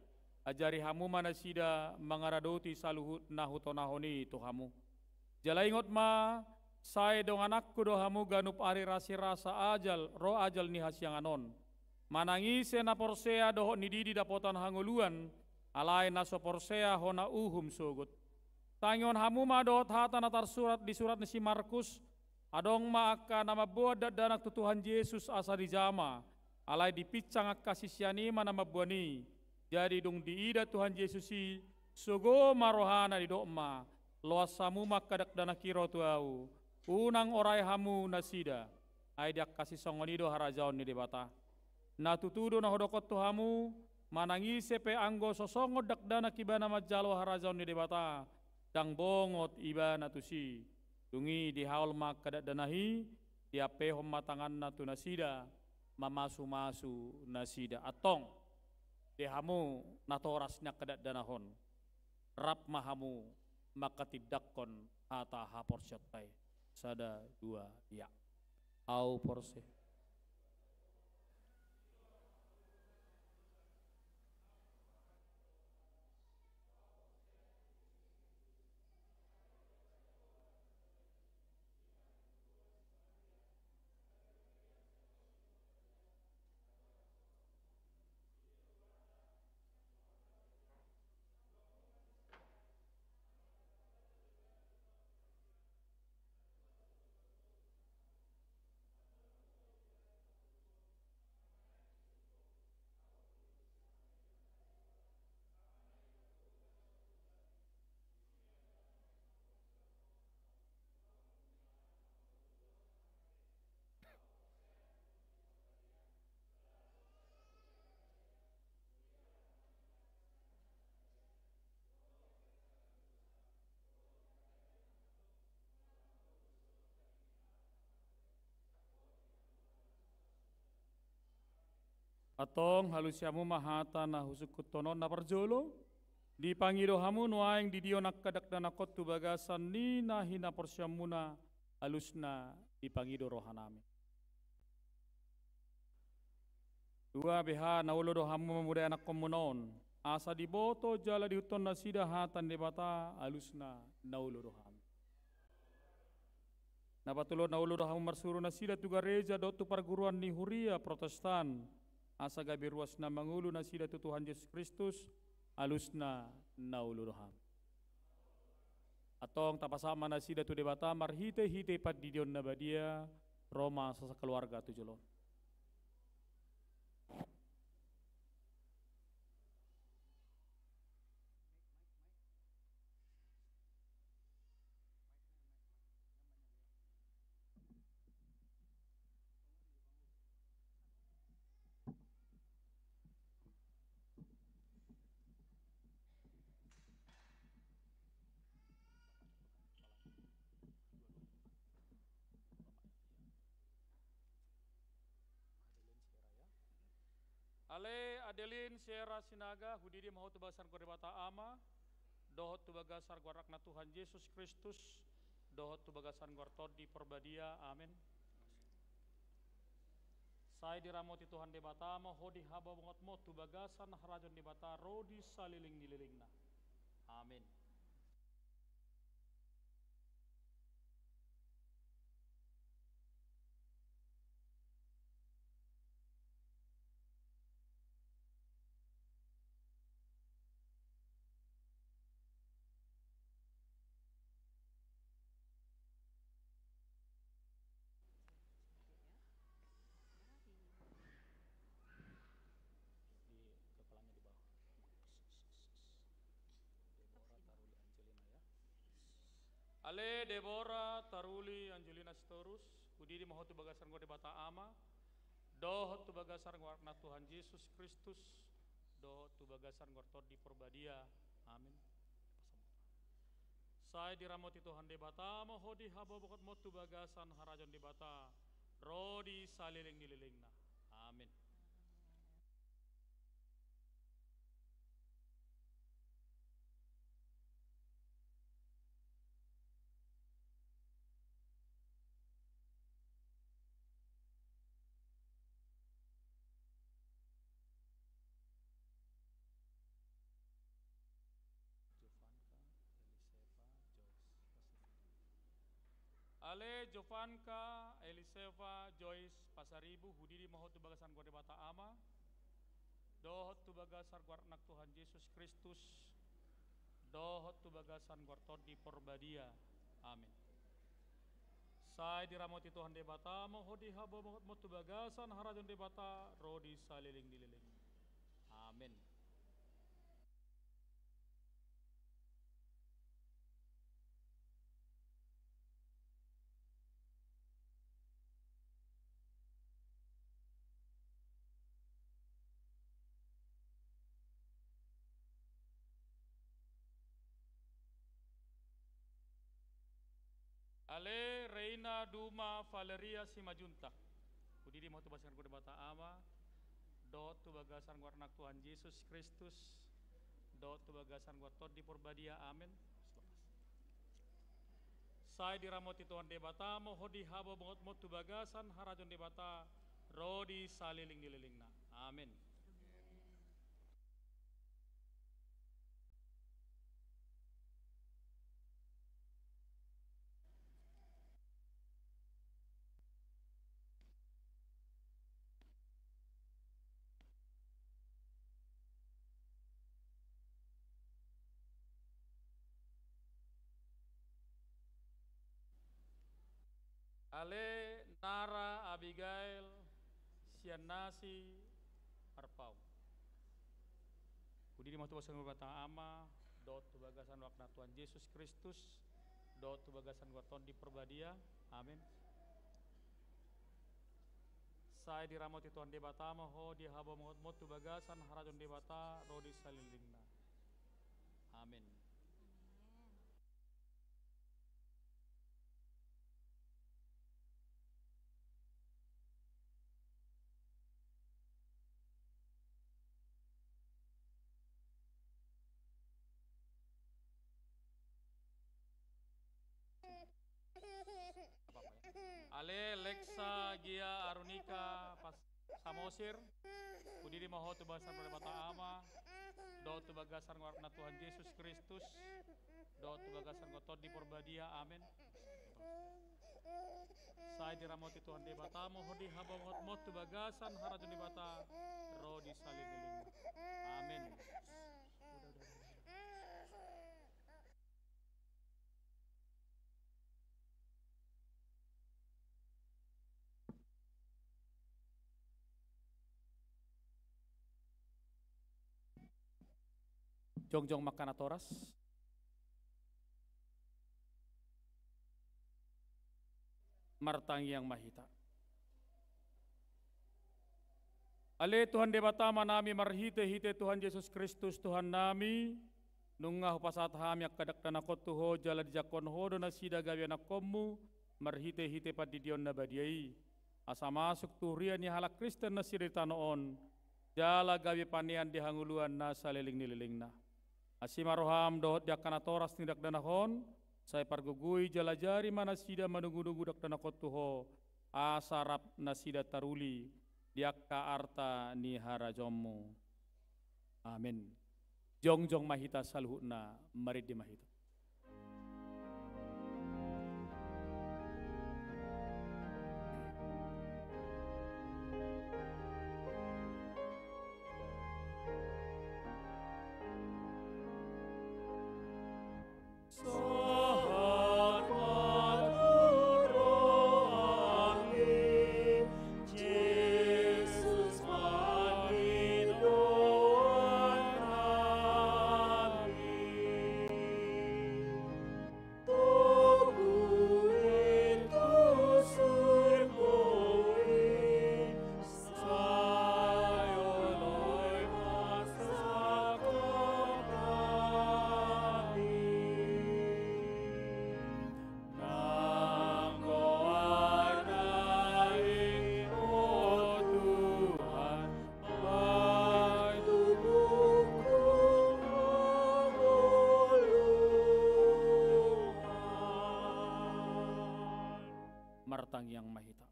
ajari hamu mana sida mangaradoti saluhut nahutonahoni tu hamu. Jalaingot ma, saya dong anakku do hamu ganup ari rasi rasa ajal, roh ajal ni hasyang anon. Manangise na porsea doho nididi dapotan hanguluan, alai naso porsea hona uhum sugut. Tangion hamu ma dohot hata natar surat di surat ni si Markus, adong ma akka nama buat danak tu Tuhan Yesus asa di jama, alai dipicang akka sisyani nama buani. Jadi dong diida Tuhan Yesus si sugo marohana di dokma, loas samu makadak danak kiro tuau, unang orai hamu nasida, ai diak kasih songonido harajaon ni debata. Natutudo na hodokot tu hamu manangise pe anggo sosongod dakdana kibana majalo harajaon ni debata dang bongot iba natusi dungi di haul makadat danahi dia pe matangan natu nasida mamasu-masu nasida atong di hamu natorasnya kadat danahon rap mahamu makatidakkon ata haporsyatai sada dua ya au porse. Atong halusyamu mahata na husukut tonon na parjolo di pangido hamu nuaing di dio nakadak danakot tu bagasan ni nahina porsyamuna halusna di pangido rohanami. Dua beha naulo do hamu memuda anak komunon asa diboto jala diuton nasida hatan debata halusna naulo do hamu. Napatulo naulo do hamu marsuru nasida tu gereja do tu perguruan ni Huria Protestan. Asa gabi ruas na mangulu na sida tu Tuhan Yesus Kristus alusna nauluruham. Atong tapasama nasida tu debata marhite hite pad didion nabadia Roma sasa keluarga tu jolon. Ale Adelin Sierra Sinaga hudidi mau tubasan korebata ama dohot tubagasan guarakna Tuhan Yesus Kristus dohot tubagasan guartod di perbadia amin. Saya diramoti Tuhan debata ama hodi haba bangot mo tubagasan harajon debata rodi saliling nililingna amin. Ale Deborah Taruli Angelina Storus hudidi mohon tubagasan gua debata ama dohot tubagasan warna Tuhan Yesus Kristus dohot tubagasan gortod di perbadia amin. Saya diramoti Tuhan debata mohodi haba bokot mo tubagasan harajon debata rodi saliling nililingna amin. Ale Jovanka Eliseva Joyce Pasaribu hudidi mohon tubagasan gua debata ama dohot tubagasan guarnak Tuhan Yesus Kristus dohot tubagasan guartod di perbadia amin. Saya diramoti Tuhan debata mohodi haba mohot mo tubagasan harajon debata rodi saliling dililing amin. Ale Reina Duma Valeria Simajunta hudidi mau tubasan gua debata ama dot tubagasan gua anak Tuhan Yesus Kristus dot tubagasan gua tod di perbadia amin. Saya diramoti Tuhan debata mohodi haba bangot mo tubagasan harajon debata rodi saliling dililingna amin. Ale Nara Abigail Sianasi Arpau hudidi mau tubasan gua batang ama dot tubagasan wakna Tuhan Yesus Kristus dot tubagasan gua ton di perbadia amin. Saya diramoti Tuhan debata moho di haba mo tubagasan harajon debata rodi salilingna amin. Ale Lexa Gia Arunika Pas Samosir hudidi moho tubasan debata ama dot tubagasan warna Tuhan Yesus Kristus dot tubagasan gotod di perbadia amin. Saya diramoti Tuhan debata mohodi haba mo tubagasan harajon debata rodi saliling amin. Jongjong makan atoras. Martang yang mahita. Ale Tuhan Debata manami marhite-hite Tuhan Yesus Kristus Tuhan nami. Nungah pasat ham yak kadak tanakot tuho jala dijakon hodo na sida gawi anak komu. Marhite-hite padidion na badiai. Asa masuk turian ni halak Kristen na sirita noon. Jala gawi panian di hanguluan na saliling-nililing na. Asimaroham dohot yakana toras tindak danahon. Saya pargugui jala jari mana sida manunggu-nunggu dak danakot tuho. Asarap na sida taruli. Diakka arta ni harajomu. Amin. Jongjong mahita salhutna marid di mahita. Martang yang mahita.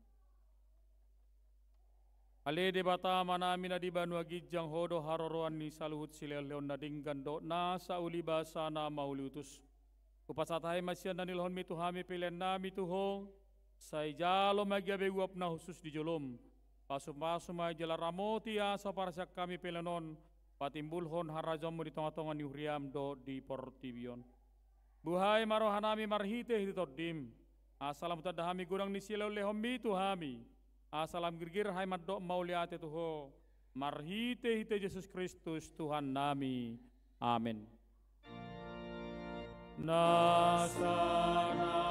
Ale debata manami na di banua gijang hodo haroroan ni saluhut sileleon na dinggan do na sa uli basa na mauliutus. Kupasatay masyan na nilhon mituhami pilen na mituho. Say jalo magyabe guap na husus di jolom. Pasum-pasum ay jala ramoti asa para siya kami pilenon. Patimbulhon harajom mo di tonga-tonga ni Uriam do di Portibion. Buhay marohanami marhite hitodim. Asalam tadahami gurang ni silaw lehom mitu hami. Asalam girgir hai maddo mauliate tuho. Marhite hite Yesus Kristus Tuhan nami. Amin. Nasana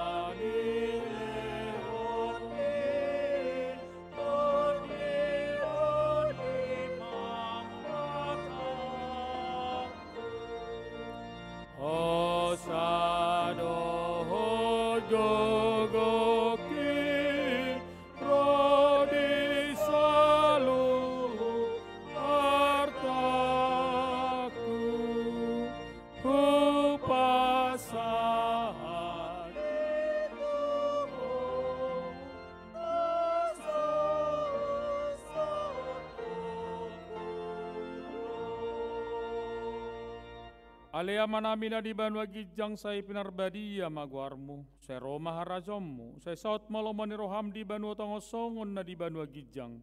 Alea manami na di banwa gijang say pinarbadia magwarmu, say Roma harazommu, say saut malomani roham di banwa tongosongon na di banwa gijang.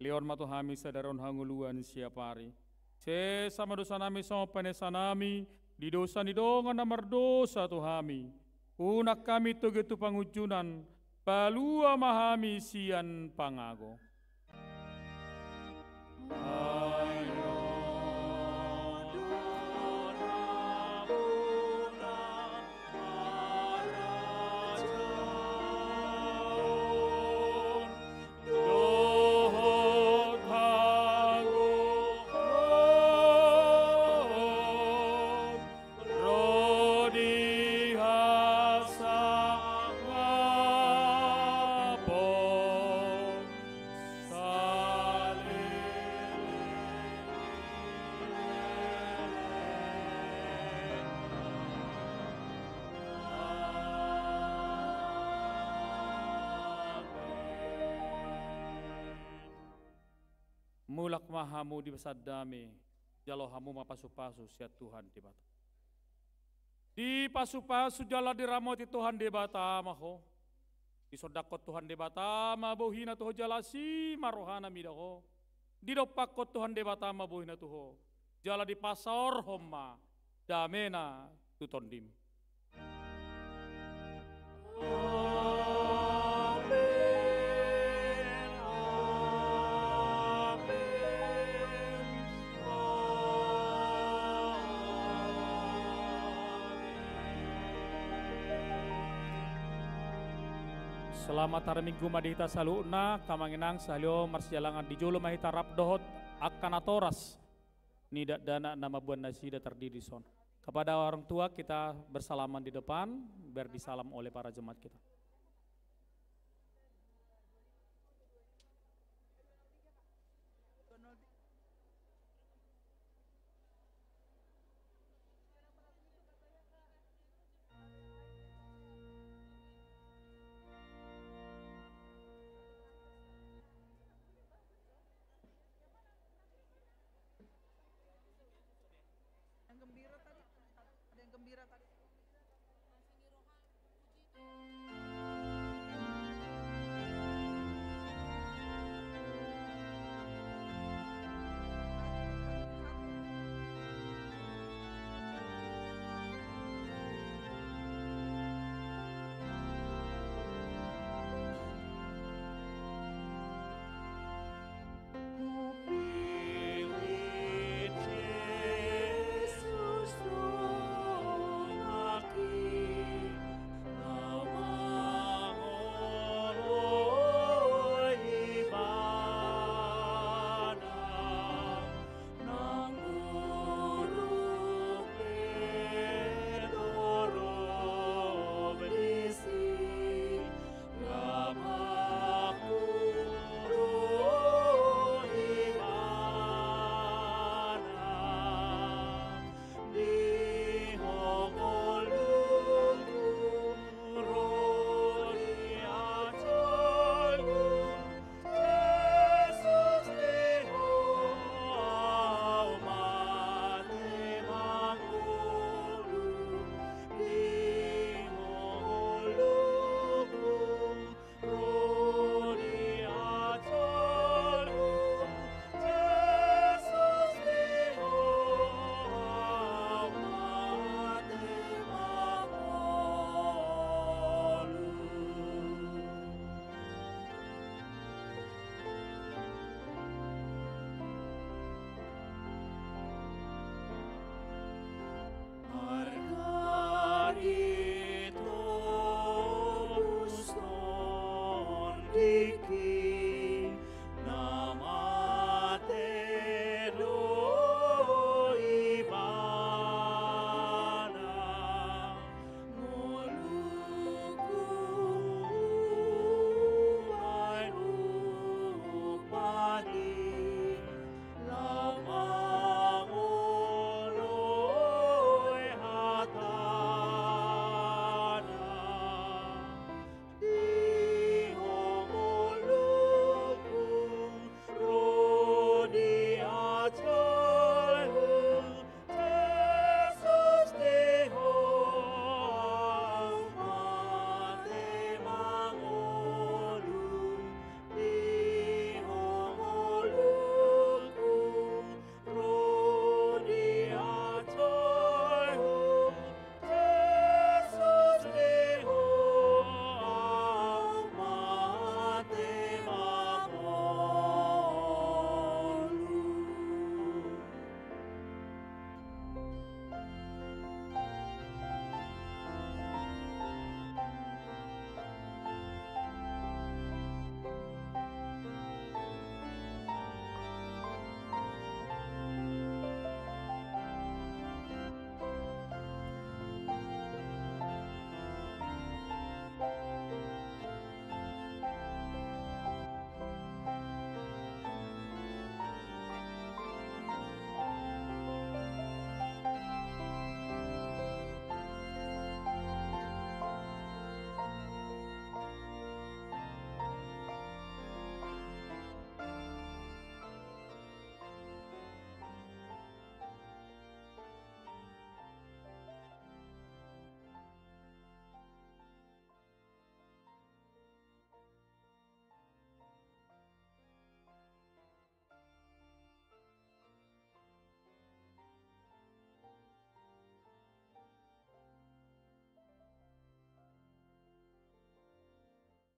Leon matuhami sa daron hanguluan siya pari. Se sama dosa nami sama panesa nami, di dosa ni dongan na mardosa tuhami. Unak kami tugitu pangujunan, palua mahami siyan pangago. Mulak mahamu di besar dami, jalo hamu mapasu-pasu siat Tuhan di bata. Di pasu-pasu jala diramoti Tuhan di bata maho. Di sodakot Tuhan di bata mabuhina tuho jalasi marohana midaho. Di dopakot Tuhan di bata mabuhina tuho. Jala di pasor homma damena tutondim. Selamat hari Minggu madita saluna kamanginang salio marsialangan di jolo mahita rapdohot akan atoras nidak dana nama buan nasida terdiri son. Kepada orang tua kita bersalaman di depan, berdisalam oleh para jemaat kita.